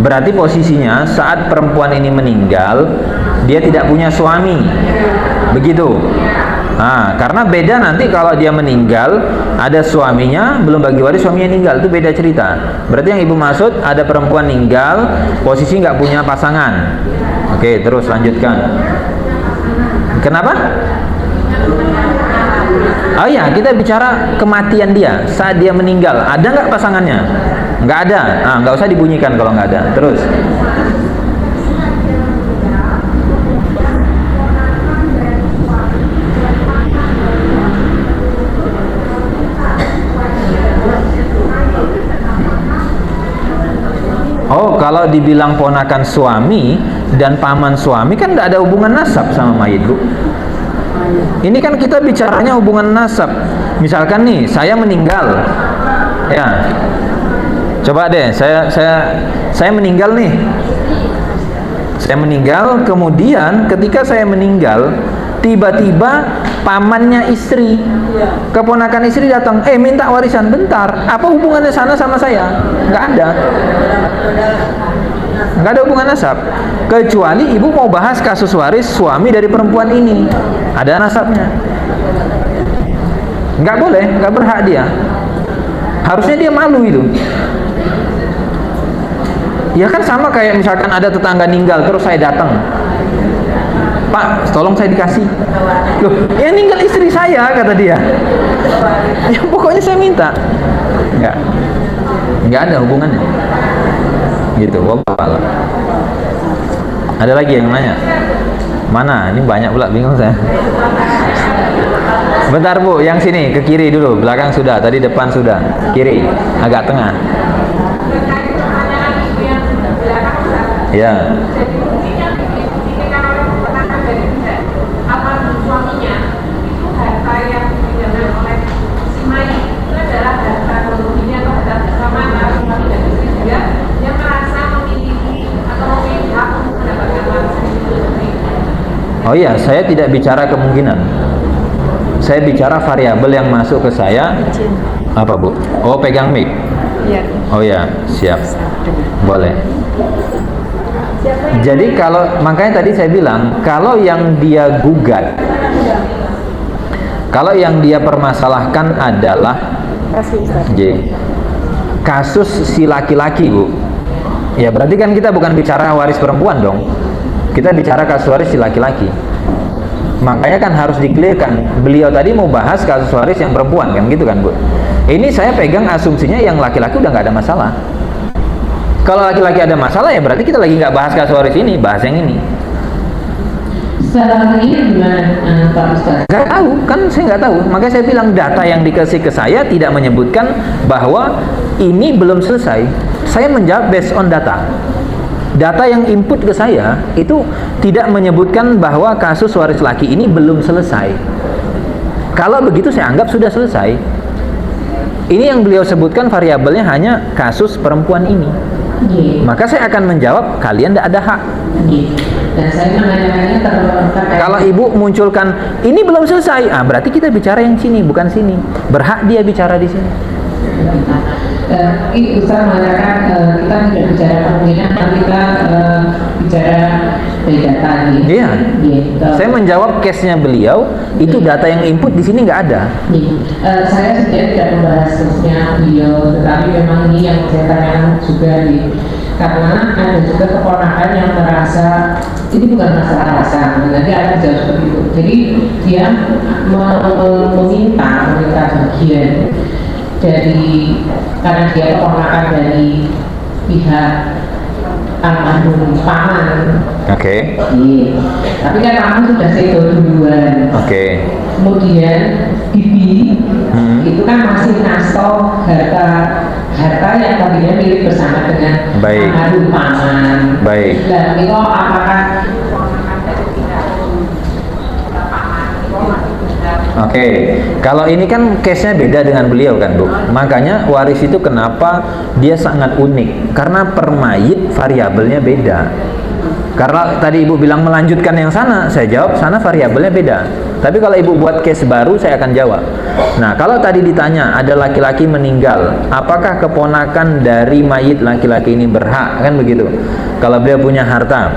Berarti posisinya saat perempuan ini meninggal, dia tidak punya suami, begitu. Nah, karena beda nanti kalau dia meninggal, ada suaminya, belum bagi waris, suaminya meninggal, itu beda cerita. Berarti yang ibu maksud, ada perempuan meninggal, posisi nggak punya pasangan. Oke, terus lanjutkan. Kenapa? Oh ya, kita bicara kematian dia, saat dia meninggal, ada nggak pasangannya? Nggak ada. Nah, nggak usah dibunyikan kalau nggak ada. Terus. Oh, kalau dibilang ponakan suami dan paman suami kan tidak ada hubungan nasab sama mayit, Bu. Ini kan kita bicaranya hubungan nasab. Misalkan nih, saya meninggal. Ya. Coba deh, saya meninggal nih. Saya meninggal, kemudian ketika saya meninggal, tiba-tiba pamannya istri, keponakan istri datang, minta warisan. Bentar, apa hubungannya sana sama saya? Nggak ada. Nggak ada hubungan nasab. Kecuali ibu mau bahas kasus waris suami dari perempuan ini, ada nasabnya. Nggak boleh, nggak berhak dia. Harusnya dia malu itu. Ya kan sama kayak misalkan ada tetangga ninggal terus saya datang, Pak, tolong saya dikasih. Loh, yang ninggal istri saya, kata dia. Ya pokoknya saya minta. Nggak ada hubungannya. Gitu, wallah. Ada lagi yang nanya? Mana? Ini banyak pula, bingung saya. Bentar Bu, yang sini ke kiri dulu, belakang sudah, tadi depan sudah, kiri, agak tengah. Ya. Oh iya, saya tidak bicara kemungkinan. Saya bicara variabel yang masuk ke saya. Apa Bu? Oh, pegang mic. Oh ya, siap. Boleh. Jadi kalau, makanya tadi saya bilang, kalau yang dia gugat, kalau yang dia permasalahkan adalah kasus si laki-laki, Bu. Ya berarti kan kita bukan bicara waris perempuan dong. Kita bicara kasus waris si laki-laki. Makanya kan harus diklirkan. Beliau tadi mau bahas kasus waris yang perempuan, kan gitu kan Bu. Ini saya pegang asumsinya yang laki-laki udah nggak ada masalah. Kalau laki-laki ada masalah ya berarti kita lagi nggak bahas kasus waris ini, bahas yang ini. Secara ini gimana Pak Ustaz? Nggak tahu, kan saya nggak tahu. Makanya saya bilang data yang dikasih ke saya tidak menyebutkan bahwa ini belum selesai. Saya menjawab based on data. Data yang input ke saya itu tidak menyebutkan bahwa kasus waris laki ini belum selesai. Kalau begitu saya anggap sudah selesai. Ini yang beliau sebutkan variabelnya hanya kasus perempuan ini. Maka saya akan menjawab kalian tidak ada hak. Dan saya menanyakannya terkait. Kalau ibu munculkan ini belum selesai, berarti kita bicara yang sini bukan sini. Berhak dia bicara di sini. Ini Ustaz mengatakan kita tidak bicara kemungkinan, tapi kita bicara data. Iya. Saya menjawab case-nya beliau, itu data yang input di sini nggak ada. Saya sebenarnya tidak membahas case-nya beliau, tetapi memang ini yang saya tanyakan juga karena ada juga keponakan yang merasa ini bukan masalah rasa, nanti ada jauh seperti itu. Jadi dia meminta bagian dari, karena dia keponakan dari pihak almarhum paman. Oke. Tapi kan paman sudah seto duluan. Oke. Kemudian bibi itu kan masih nasto harta yang tadinya milik bersama dengan almarhum paman. Baik. Dan itu apakah Oke, kalau ini kan case-nya beda dengan beliau kan Bu. Makanya waris itu kenapa dia sangat unik, karena per mayit variabelnya beda. Karena tadi Ibu bilang melanjutkan yang sana, saya jawab sana variabelnya beda. Tapi kalau Ibu buat case baru, saya akan jawab. Nah, kalau tadi ditanya ada laki-laki meninggal, apakah keponakan dari mayit laki-laki ini berhak, kan begitu? Kalau beliau punya harta,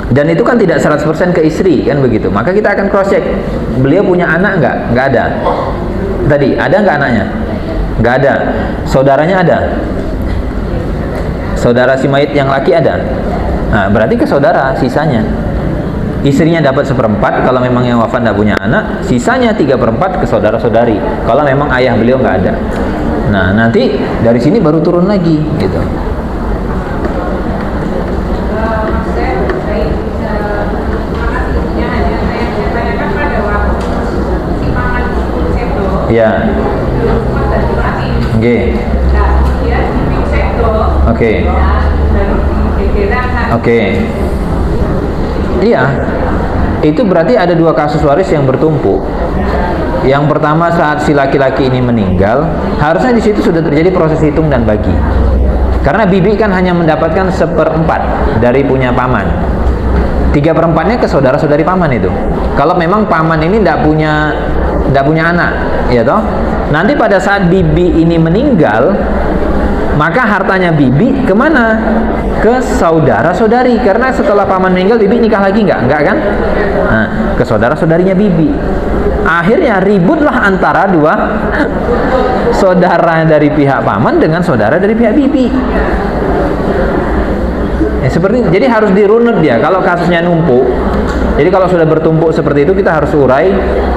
dan itu kan tidak 100% ke istri, kan begitu. Maka kita akan cross check. Beliau punya anak nggak? Nggak ada. Tadi ada nggak anaknya? Nggak ada. Saudaranya ada? Saudara si mayit yang laki ada? Nah, berarti ke saudara sisanya. Istrinya dapat 1/4 kalau memang yang wafat nggak punya anak, sisanya 3/4 ke saudara-saudari. Kalau memang ayah beliau nggak ada. Nah, nanti dari sini baru turun lagi, gitu. Ya. Oke. Oke. Oke. Iya. Itu berarti ada dua kasus waris yang bertumpuk. Yang pertama saat si laki-laki ini meninggal, harusnya di situ sudah terjadi proses hitung dan bagi. Karena bibi kan hanya mendapatkan 1/4 dari punya paman. 3/4-nya ke saudara-saudari paman itu. Kalau memang paman ini tidak punya anak, ya toh. Nanti pada saat bibi ini meninggal, maka hartanya bibi kemana? Ke saudara-saudari. Karena setelah paman meninggal, bibi nikah lagi nggak kan? Nah, ke saudara-saudarinya bibi. Akhirnya ributlah antara dua saudara dari pihak paman dengan saudara dari pihak bibi. Seperti jadi harus dirunut dia kalau kasusnya numpuk. Jadi kalau sudah bertumpuk seperti itu, kita harus urai.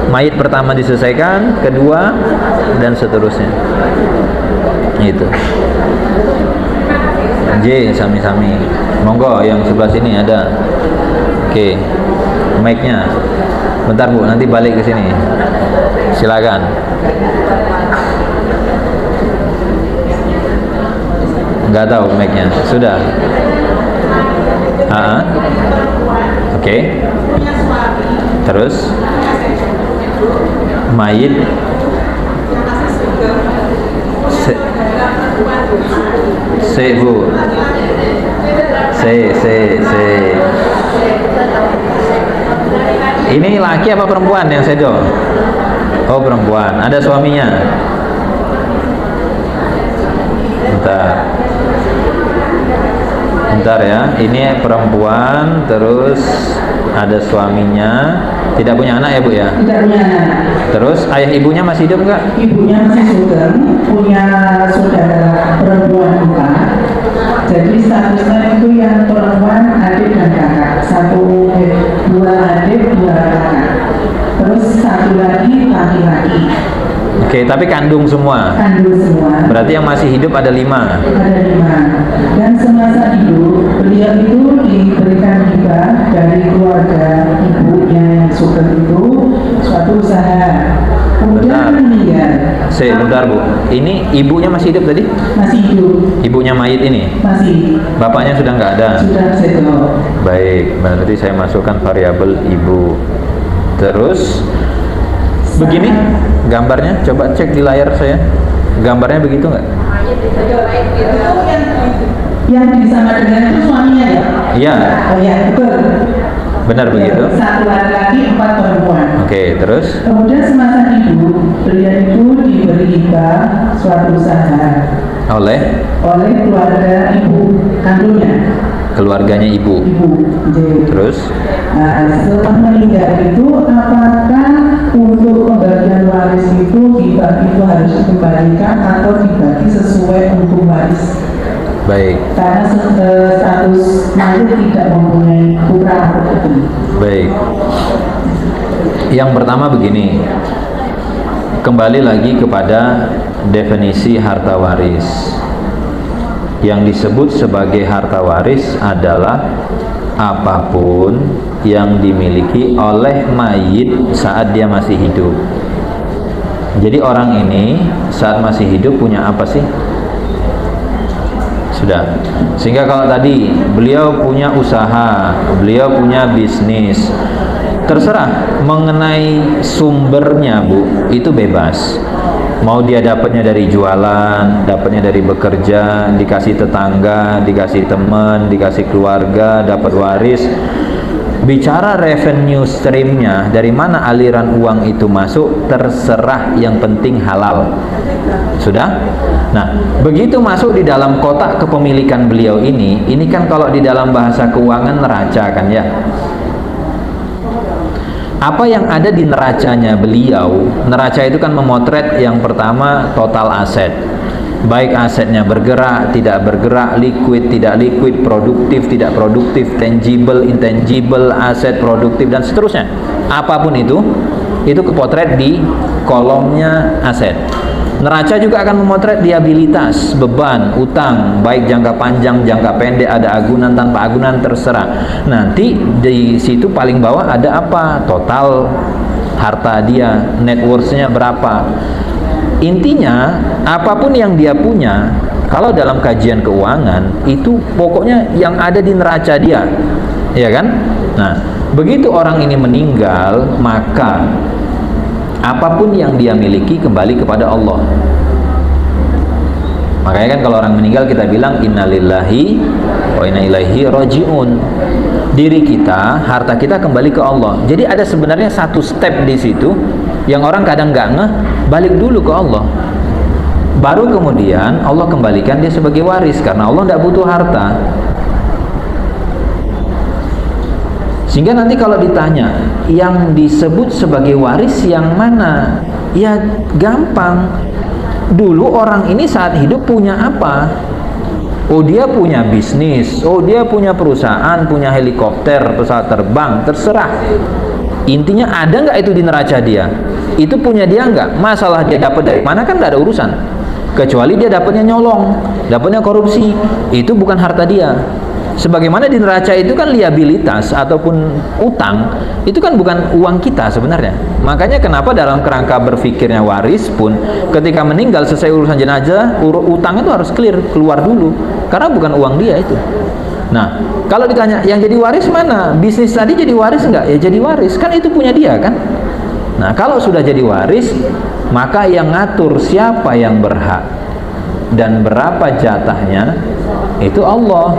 Mayit pertama diselesaikan, kedua, dan seterusnya. Itu. J sami-sami. Monggo yang sebelah sini ada. Oke. Mic-nya. Bentar Bu, nanti balik ke sini. Silakan. Enggak tahu mic-nya. Sudah. Oke. Terus mayit Bu. Ini laki apa perempuan yang sedo? Oh, perempuan. Ada suaminya. Bentar ya. Ini perempuan, terus ada suaminya. Tidak punya anak ya Bu ya? tidak punya anak? Terus ayah ibunya masih hidup nggak? Ibunya masih sugeng, punya saudara perempuan 4. Jadi statusnya itu yang perempuan adik dan kakak. 2 adik, 2 kakak. Terus 1 lagi laki-laki. Oke, tapi kandung semua. Kandung semua. Berarti yang masih hidup ada 5. Ada 5. Dan semasa hidup beliau itu diberikan hibah dari keluarga ibunya yang sugeng itu suatu usaha. Kemudian meninggal. Bentar Bu. Ini ibunya masih hidup tadi? Masih hidup. Ibunya mayit ini? Masih. Bapaknya sudah nggak ada? Sudah sedo. Baik, berarti saya masukkan variabel ibu. Terus begini gambarnya, coba cek di layar saya. Gambarnya begitu nggak? Yang bersama dengan itu suaminya ya? Iya. Oh ya, betul. Benar begitu? 1 laki-laki, 4 perempuan. Oke, terus? Kemudian semasa hidup beliau itu diberi hibah suatu usaha Oleh keluarga ibu kandungnya. keluarganya ibu. Jadi, Terus setelah meninggal itu apakah untuk pembagian waris itu harus dikembalikan atau dibagi sesuai hukum waris? baik, Karena status mayat tidak mempunyai putra atau putri. baik. Yang pertama begini, kembali lagi kepada definisi harta waris. Yang disebut sebagai harta waris adalah apapun yang dimiliki oleh mayit saat dia masih hidup. Jadi orang ini saat masih hidup punya apa sih? Sudah. Sehingga kalau tadi beliau punya usaha, beliau punya bisnis, terserah mengenai sumbernya, Bu, itu bebas. Mau dia dapatnya dari jualan, dapatnya dari bekerja, dikasih tetangga, dikasih teman, dikasih keluarga, dapat waris. Bicara revenue streamnya, dari mana aliran uang itu masuk, terserah, yang penting halal. Sudah? Nah, begitu masuk di dalam kotak kepemilikan beliau ini kan kalau di dalam bahasa keuangan neraca kan ya. Apa yang ada di neracanya beliau, neraca itu kan memotret yang pertama total aset. Baik asetnya bergerak, tidak bergerak, liquid, tidak liquid, produktif, tidak produktif, tangible, intangible, aset produktif dan seterusnya. Apapun itu kepotret di kolomnya aset. Neraca juga akan memotret liabilitas, beban, utang, baik jangka panjang, jangka pendek, ada agunan, tanpa agunan, terserah. Nanti di situ paling bawah ada apa? Total harta dia, net worth-nya berapa. Intinya, apapun yang dia punya, kalau dalam kajian keuangan, itu pokoknya yang ada di neraca dia. Ya kan? Nah, begitu orang ini meninggal, maka apapun yang dia miliki kembali kepada Allah. Makanya kan kalau orang meninggal kita bilang innalillahi wa inna ilaihi rajiun. Diri kita, harta kita kembali ke Allah. Jadi ada sebenarnya satu step di situ yang orang kadang nggak ngeh, balik dulu ke Allah. Baru kemudian Allah kembalikan dia sebagai waris karena Allah tidak butuh harta. Sehingga nanti kalau ditanya yang disebut sebagai waris yang mana, ya gampang. Dulu orang ini saat hidup punya apa? Oh, dia punya bisnis, oh dia punya perusahaan, punya helikopter, pesawat terbang, terserah. Intinya ada nggak itu di neraca dia? Itu punya dia nggak? Masalah dia dapat dari mana kan nggak ada urusan. Kecuali dia dapatnya nyolong, dapatnya korupsi, itu bukan harta dia. Sebagaimana di neraca itu kan liabilitas ataupun utang, itu kan bukan uang kita sebenarnya. Makanya kenapa dalam kerangka berpikirnya waris pun ketika meninggal selesai urusan jenazah, utang itu harus clear, keluar dulu. Karena bukan uang dia itu. Nah, kalau ditanya yang jadi waris mana? Bisnis tadi jadi waris enggak? Ya jadi waris, kan itu punya dia kan? Nah, kalau sudah jadi waris, maka yang ngatur siapa yang berhak dan berapa jatahnya itu Allah.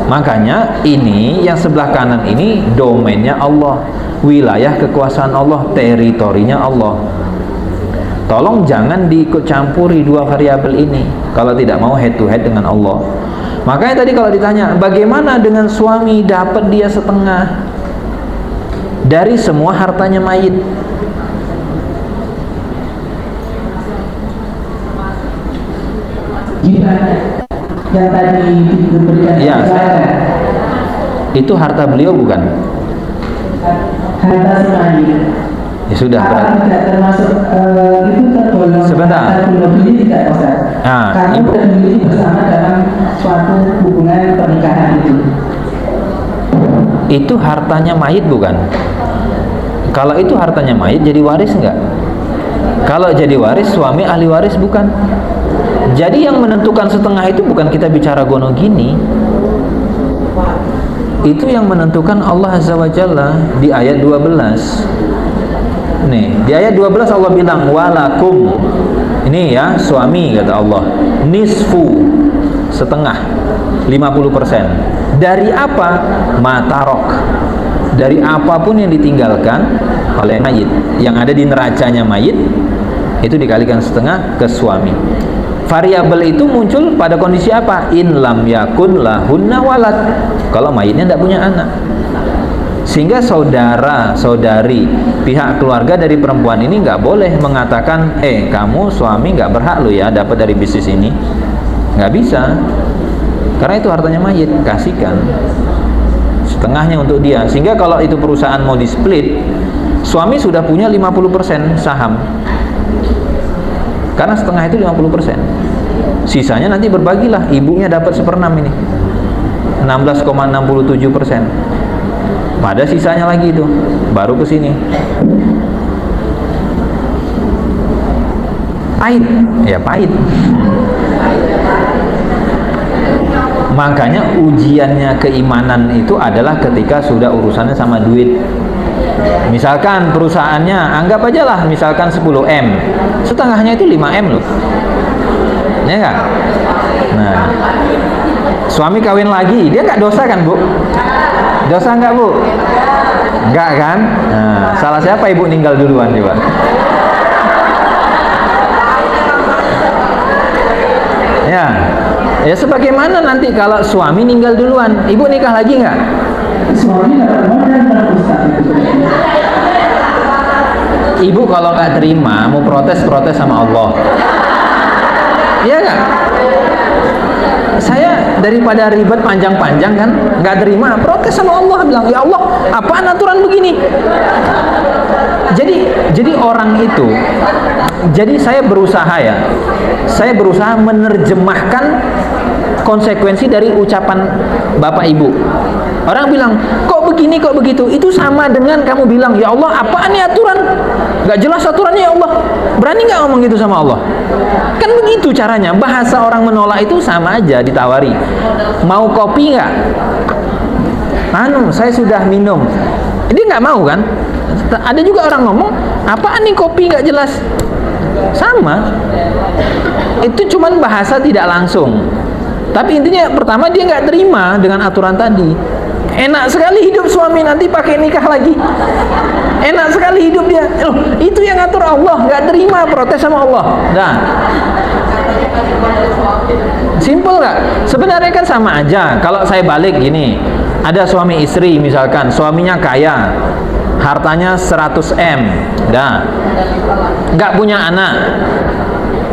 Makanya ini yang sebelah kanan ini domainnya Allah, wilayah kekuasaan Allah, teritorinya Allah. Tolong jangan diikut campuri dua variabel ini kalau tidak mau head to head dengan Allah. Makanya tadi kalau ditanya bagaimana dengan suami, dapat dia setengah dari semua hartanya mayit. Yang tadi diberikan ya, itu harta beliau bukan? harta mayit. Ya sudah, berarti tidak termasuk itu tergolong sebentar. harta bunuh diri tidak Ustaz? Karena ibu, sudah dimiliki bersama dalam suatu hubungan pernikahan itu. Itu hartanya mayit bukan? Kalau itu hartanya mayit jadi waris enggak? Kalau jadi waris, suami ahli waris bukan? Jadi yang menentukan setengah itu bukan kita bicara gono gini. Itu yang menentukan Allah Azza wa Jalla di ayat 12. Nih, di ayat 12 Allah bilang walakum. Ini ya, suami kata Allah, nisfu, setengah, 50%. Dari apa? Matarok. Dari apapun yang ditinggalkan oleh mayit, yang ada di neracanya mayit, itu dikalikan setengah ke suami. Variabel itu muncul pada kondisi apa? In lam yakun lahunna walad. Kalau mayitnya tidak punya anak. Sehingga saudara, saudari, pihak keluarga dari perempuan ini nggak boleh mengatakan, kamu suami nggak berhak lo ya dapat dari bisnis ini. Nggak bisa. Karena itu hartanya mayit, kasihkan. Setengahnya untuk dia. Sehingga kalau itu perusahaan mau di-split, suami sudah punya 50% saham. Karena setengah itu 50%. Sisanya nanti berbagilah, ibunya dapat 1/6 ini. 16,67%. Pada sisanya lagi itu, baru ke sini. Pahit, ya pahit. Makanya ujiannya keimanan itu adalah ketika sudah urusannya sama duit. Misalkan perusahaannya, anggap aja lah misalkan 10M, setengahnya itu 5M loh, ya enggak? Nah, suami kawin lagi, dia nggak dosa kan Bu? Dosa nggak Bu? Nggak kan? Nah, salah siapa ibu meninggal duluan coba? Ya sebagaimana nanti kalau suami meninggal duluan, ibu nikah lagi nggak? Suami dapat modal kan Ustaz itu. Ibu kalau nggak terima mau protes sama Allah, iya nggak? Saya daripada ribet panjang-panjang kan, nggak terima, protes sama Allah, bilang ya Allah, apaan aturan begini? Jadi orang itu, jadi saya berusaha menerjemahkan konsekuensi dari ucapan bapak ibu. Orang bilang, kok begini, kok begitu? Itu sama dengan kamu bilang, ya Allah, apaan nih aturan? Gak jelas aturannya ya Allah. Berani gak ngomong gitu sama Allah? Kan begitu caranya. Bahasa orang menolak itu sama aja ditawari. Mau kopi gak? Saya sudah minum. Dia gak mau kan? Ada juga orang ngomong, apaan nih kopi gak jelas? Sama. Itu cuman bahasa tidak langsung. Tapi intinya pertama dia nggak terima dengan aturan tadi. Enak sekali hidup suami nanti pakai nikah lagi. Enak sekali hidup dia. Itu yang ngatur Allah, nggak terima, protes sama Allah. Nah, simple nggak? Sebenarnya kan sama aja. Kalau saya balik gini, ada suami istri misalkan, suaminya kaya, hartanya 100M, nggak punya anak.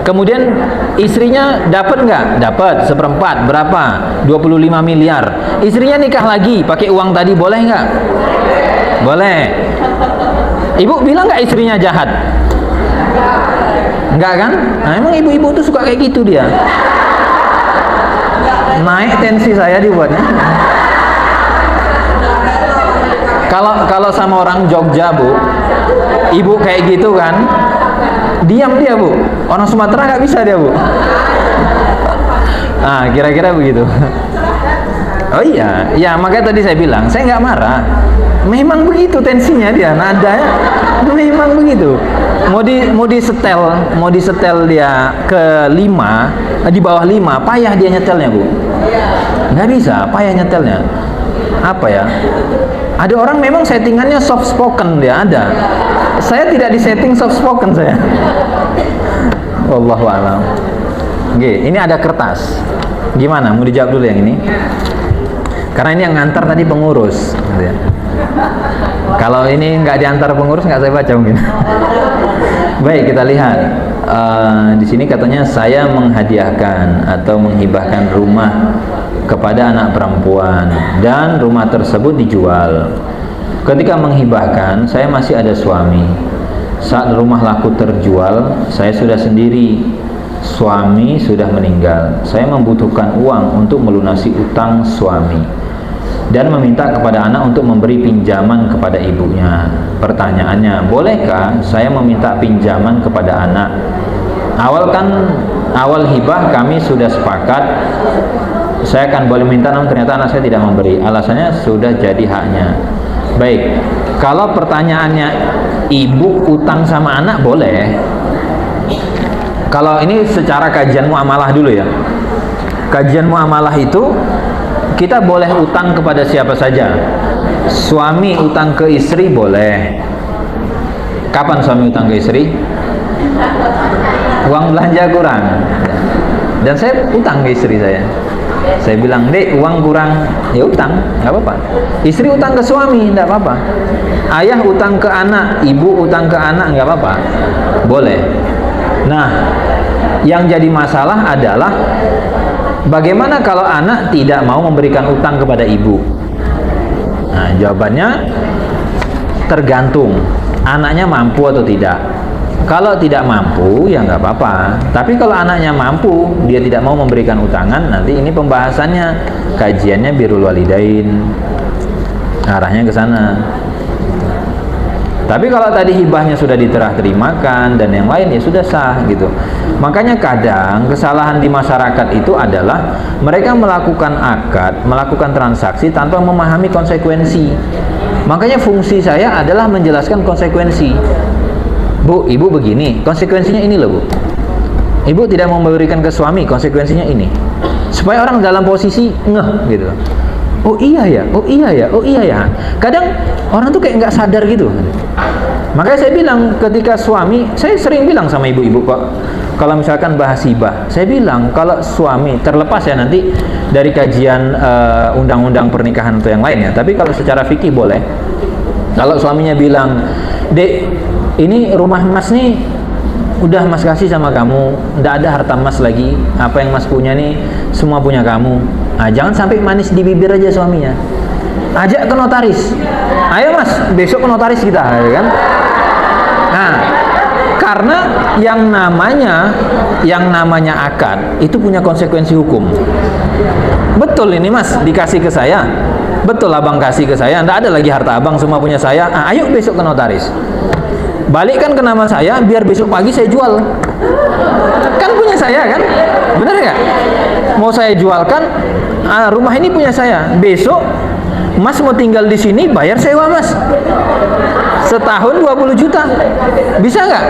Kemudian istrinya dapat nggak? Dapat 1/4, berapa? 25 miliar. Istrinya nikah lagi pakai uang tadi, boleh nggak? Boleh. Ibu bilang nggak istrinya jahat? Nggak kan? Nah, emang ibu-ibu tuh suka kayak gitu dia. Naik tensi saya dibuatnya. Kalau sama orang Jogja Bu, ibu kayak gitu kan, diam dia Bu. Orang Sumatera nggak bisa dia Bu. Nah, kira-kira begitu. Oh iya, ya makanya tadi saya bilang, saya nggak marah. Memang begitu tensinya dia, nadanya memang begitu. Mau disetel dia ke 5, di bawah 5, payah dia nyetelnya Bu. Nggak bisa, payah nyetelnya. Apa ya? Ada orang memang settingannya soft spoken, dia ada. Saya tidak disetting soft spoken saya. Wallahu a'lam. Oke, ini ada kertas. Gimana? Mau dijawab dulu yang ini? Karena ini yang ngantar tadi pengurus. Kalau ini nggak diantar pengurus nggak saya baca mungkin. Baik, kita lihat. Di sini katanya saya menghadiahkan atau menghibahkan rumah kepada anak perempuan dan rumah tersebut dijual. Ketika menghibahkan, saya masih ada suami. Saat rumah laku terjual, saya sudah sendiri. Suami sudah meninggal. Saya membutuhkan uang untuk melunasi utang suami dan meminta kepada anak untuk memberi pinjaman kepada ibunya. Pertanyaannya, bolehkah saya meminta pinjaman kepada anak? Awal hibah kami sudah sepakat saya akan boleh minta, namun ternyata anak saya tidak memberi. Alasannya sudah jadi haknya. Baik, kalau pertanyaannya ibu utang sama anak boleh. Kalau ini secara kajian muamalah dulu ya. Kajian muamalah itu kita boleh utang kepada siapa saja. Suami utang ke istri boleh. Kapan suami utang ke istri? Uang belanja kurang. Dan saya utang ke istri saya. Saya bilang, "Dek, uang kurang." Ya utang, nggak apa-apa. Istri utang ke suami, nggak apa-apa. Ayah utang ke anak, ibu utang ke anak, nggak apa-apa. Boleh. Nah, yang jadi masalah adalah bagaimana kalau anak tidak mau memberikan utang kepada ibu? Nah, jawabannya tergantung anaknya mampu atau tidak. Kalau tidak mampu, ya nggak apa-apa. Tapi kalau anaknya mampu, dia tidak mau memberikan utangan, nanti ini pembahasannya, kajiannya birrul walidain, arahnya ke sana. Tapi kalau tadi hibahnya sudah diterah terimakan dan yang lain, ya sudah sah gitu. Makanya kadang kesalahan di masyarakat itu adalah mereka melakukan akad, melakukan transaksi tanpa memahami konsekuensi. Makanya fungsi saya adalah menjelaskan konsekuensi. Bu, ibu begini, konsekuensinya ini loh, Bu. Ibu tidak mau memberikan ke suami, konsekuensinya ini. Supaya orang dalam posisi ngeh gitu. Oh iya ya, oh iya ya, oh iya ya. Kadang orang tuh kayak nggak sadar gitu. Makanya saya bilang ketika suami, saya sering bilang sama ibu-ibu kok, kalau misalkan bahas hibah, saya bilang kalau suami terlepas ya nanti dari kajian undang-undang pernikahan atau yang lainnya. Tapi kalau secara fikih boleh. Kalau suaminya bilang, "Dek, ini rumah mas nih udah mas kasih sama kamu, nggak ada harta mas lagi, apa yang mas punya nih semua punya kamu." Nah, jangan sampai manis di bibir aja suaminya. Ajak ke notaris. "Ayo mas, besok ke notaris kita," ya kan? Nah, karena yang namanya akad itu punya konsekuensi hukum. Betul ini mas, dikasih ke saya. Betul abang kasih ke saya, nggak ada lagi harta abang, semua punya saya. Ah, ayo besok ke notaris. Balikkan ke nama saya, biar besok pagi saya jual. Kan punya saya kan? Bener nggak? Mau saya jualkan, rumah ini punya saya. Besok mas mau tinggal di sini, bayar sewa mas. Setahun 20 juta. Bisa nggak?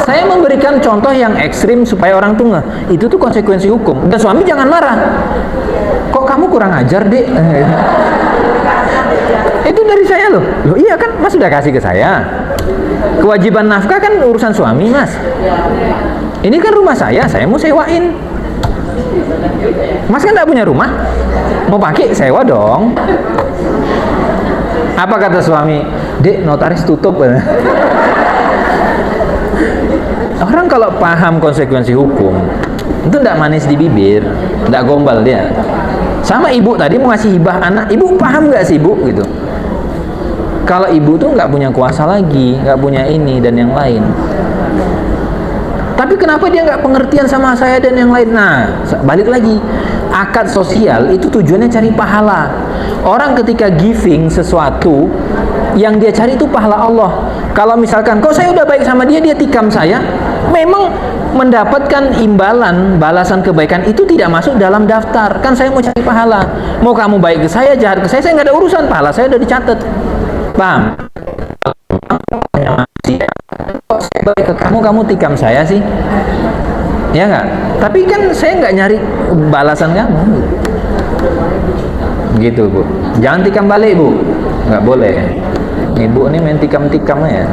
Saya memberikan contoh yang ekstrim supaya orang tuh ngeh. Itu tuh konsekuensi hukum. Dan suami jangan marah. "Kok kamu kurang ajar, Dek?" Itu dari saya loh. Loh iya kan, mas sudah kasih ke saya. Kewajiban nafkah kan urusan suami, mas. Ini kan rumah saya mau sewain. Mas kan nggak punya rumah, mau pakai sewa dong. Apa kata suami? "Dek, notaris tutup." Orang kalau paham konsekuensi hukum itu tidak manis di bibir, tidak gombal dia. Sama ibu tadi mau ngasih hibah anak, ibu paham nggak sih bu gitu? Kalau ibu tuh nggak punya kuasa lagi, nggak punya ini dan yang lain. Tapi kenapa dia nggak pengertian sama saya dan yang lain? Nah, balik lagi, akad sosial itu tujuannya cari pahala. Orang ketika giving sesuatu, yang dia cari itu pahala Allah. Kalau misalkan, kok saya udah baik sama dia, dia tikam saya, memang mendapatkan imbalan, balasan kebaikan itu tidak masuk dalam daftar. Kan saya mau cari pahala. Mau kamu baik ke saya, jahat ke saya nggak ada urusan, pahala saya udah dicatat. Paham? Kok saya baik ke kamu tikam saya sih? Ya nggak? Tapi kan saya nggak nyari balasan kamu. Gitu bu. Jangan tikam balik bu. Nggak boleh. Ibu ini main tikam-tikam ya.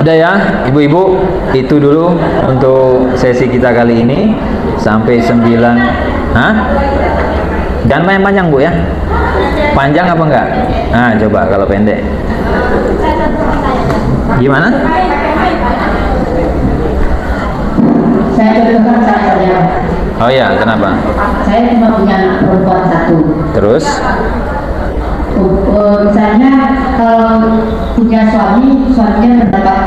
Udah ya, ibu-ibu, itu dulu untuk sesi kita kali ini. Sampai 9. Hah? Jangan panjang-panjang bu ya. Panjang apa enggak? Nah, coba kalau pendek. Gimana? Saya contohkan saya. Oh ya, kenapa? Saya cuma punya anak perempuan 1. Terus? Misalnya kalau punya suaminya mendapat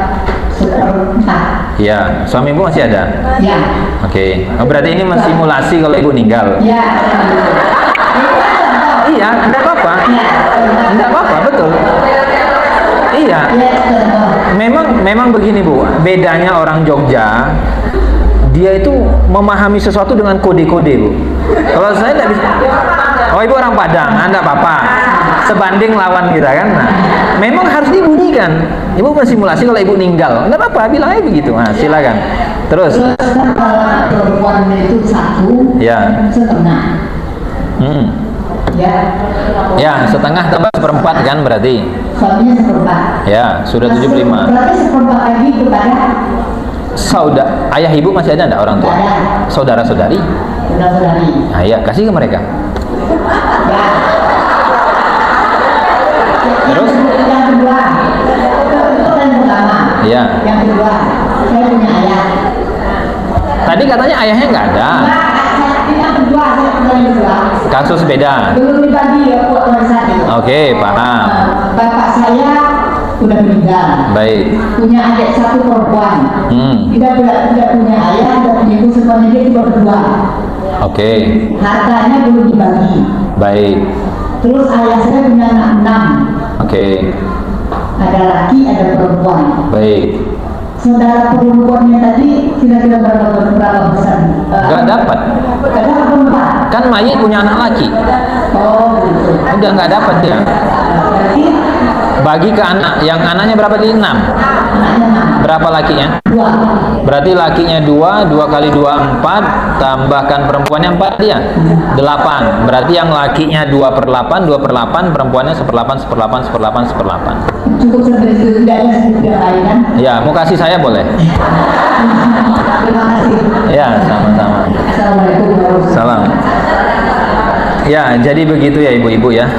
1/4. Ya, suami ibu masih ada? Ya. Oke. Oh, berarti ini mensimulasi kalau ibu meninggal? Ya. Iya, enggak apa-apa. Enggak apa-apa, betul. Iya. Memang begini bu, bedanya orang Jogja, dia itu memahami sesuatu dengan kode-kode bu. Kalau saya tidak bisa. Oh ibu orang Padang, enggak apa-apa. Sebanding lawan kita kan. Nah, memang harus dibunyikan. Ibu bersimulasi kalau ibu meninggal, enggak apa-apa, bilang aja begitu. Nah, silakan. Terus. Kalau perempuan itu 1, ya. setengah. Ya, setengah tambah 1/4 kan berarti. Suaminya 1/4. Ya, sudah 75. Berarti 1/4 lagi kepada ayah ibu masih ada enggak orang tua? Nggak ada. Saudara-saudari? Saudara-saudari. Nah, ya, kasih ke mereka. Ya. Terus? Yang kedua, itu yang pertama. Iya. Yang kedua, saya punya ayah. Tadi katanya ayahnya nggak ada. Yang kedua, saya punya yang kedua. Kasus beda. Belum dibagi ya buat warisan itu. Oke, paham. Bapak saya udah meninggal. Baik. Punya adik satu perempuan. Tidak punya ayah, tidak punya ibu, semuanya dia cuma berdua. Oke. Hartanya belum dibagi. Baik. Terus ayah saya punya anak 6. Oke. Ada laki, ada perempuan. Baik. Saudara perempuannya tadi kira-kira berapa besar? Nggak dapat. Nggak dapat perempuan. Kan mayit punya anak laki. Oh, gitu. Udah nggak dapat ya. Berarti Bagi ke anak. Yang anaknya berapa di 6? anaknya 6. Berapa lakinya? 2. Berarti lakinya 2, 2 kali 2 4, tambahkan perempuannya 4 dia. 8. Berarti yang lakinya 2/8, 2/8, perempuannya 1/8, 1/8, 1/8, 1/8. Cukup seperti itu, tidak ada sedikit lain kan? Ya, mau kasih saya boleh? Terima kasih. Ya, sama-sama. Assalamualaikum warahmatullahi wabarakatuh. Salam. Ya, jadi begitu ya ibu-ibu ya.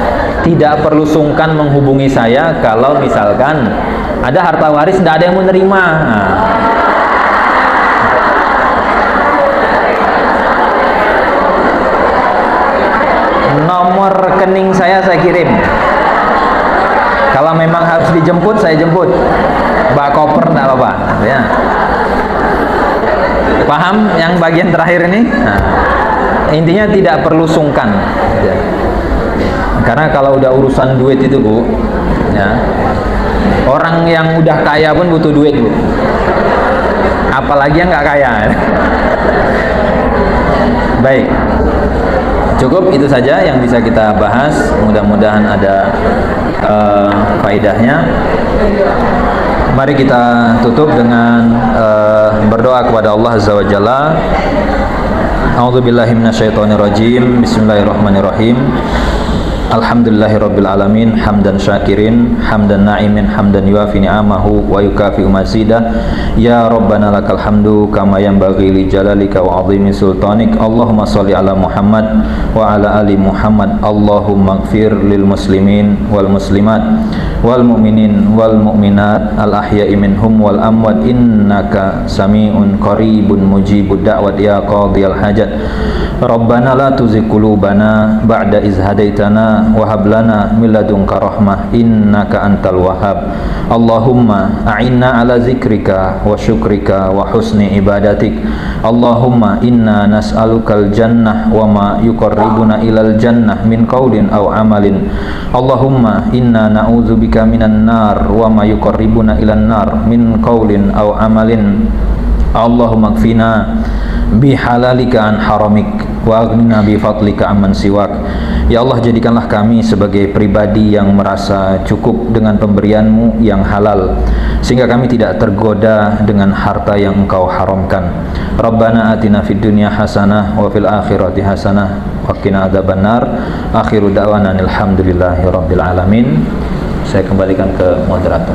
Tidak perlu sungkan menghubungi saya kalau misalkan ada harta waris tidak ada yang menerima. Nah. Nomor rekening saya kirim. Kalau memang harus dijemput, saya jemput. Bawa koper enggak apa-apa, ya. Paham yang bagian terakhir ini? Nah, intinya tidak perlu sungkan. Ya. Karena kalau udah urusan duit itu Bu, ya, orang yang udah kaya pun butuh duit Bu. Apalagi yang nggak kaya. Baik, cukup itu saja yang bisa kita bahas. Mudah-mudahan ada faedahnya. Mari kita tutup dengan berdoa kepada Allah Azza wa Jalla. A'udzubillahi minasyaitonirrajim. Bismillahirrahmanirrahim. Alhamdulillahirabbil alamin, hamdan syakirin, hamdan na'imin, hamdan yuafi ni'amahu wa yukafi'u mazidah. Ya Rabbana lakal hamdu kama yanbaghi li jalalika wa 'azimi sultanik. Allahumma shalli ala Muhammad wa ala ali Muhammad. Allahumma ighfir lil muslimin wal muslimat wal mu'minin wal mu'minat al ahya'i minhum wal amwat innaka sami'un qaribun mujibud da'wat ya qadhiyal hajat. Rabbana la tuzigh qulubana ba'da iz hadaitana wa hab lana min ladunka rahmah innaka antal wahhab. Allahumma a'inna ala zikrika wa syukrika wa husni ibadatik. Allahumma inna nas'alukal jannah wa ma yuqarribuna ilal jannah min qaulin aw amalin. Allahumma inna na'udzubika minan nar wa ma yuqarribuna ilan nar min qaulin aw amalin. Allahumma kfina bihalalika an haramik wa aghnina bi fadlika amman siwak. Ya Allah, jadikanlah kami sebagai pribadi yang merasa cukup dengan pemberianmu yang halal, sehingga kami tidak tergoda dengan harta yang Engkau haramkan. Rabbana atina fid dunya hasanah wa fil akhirati hasanah wa qina adzabannar. Akhiru da'wana alhamdulillahi rabbil alamin. Saya kembalikan ke moderator.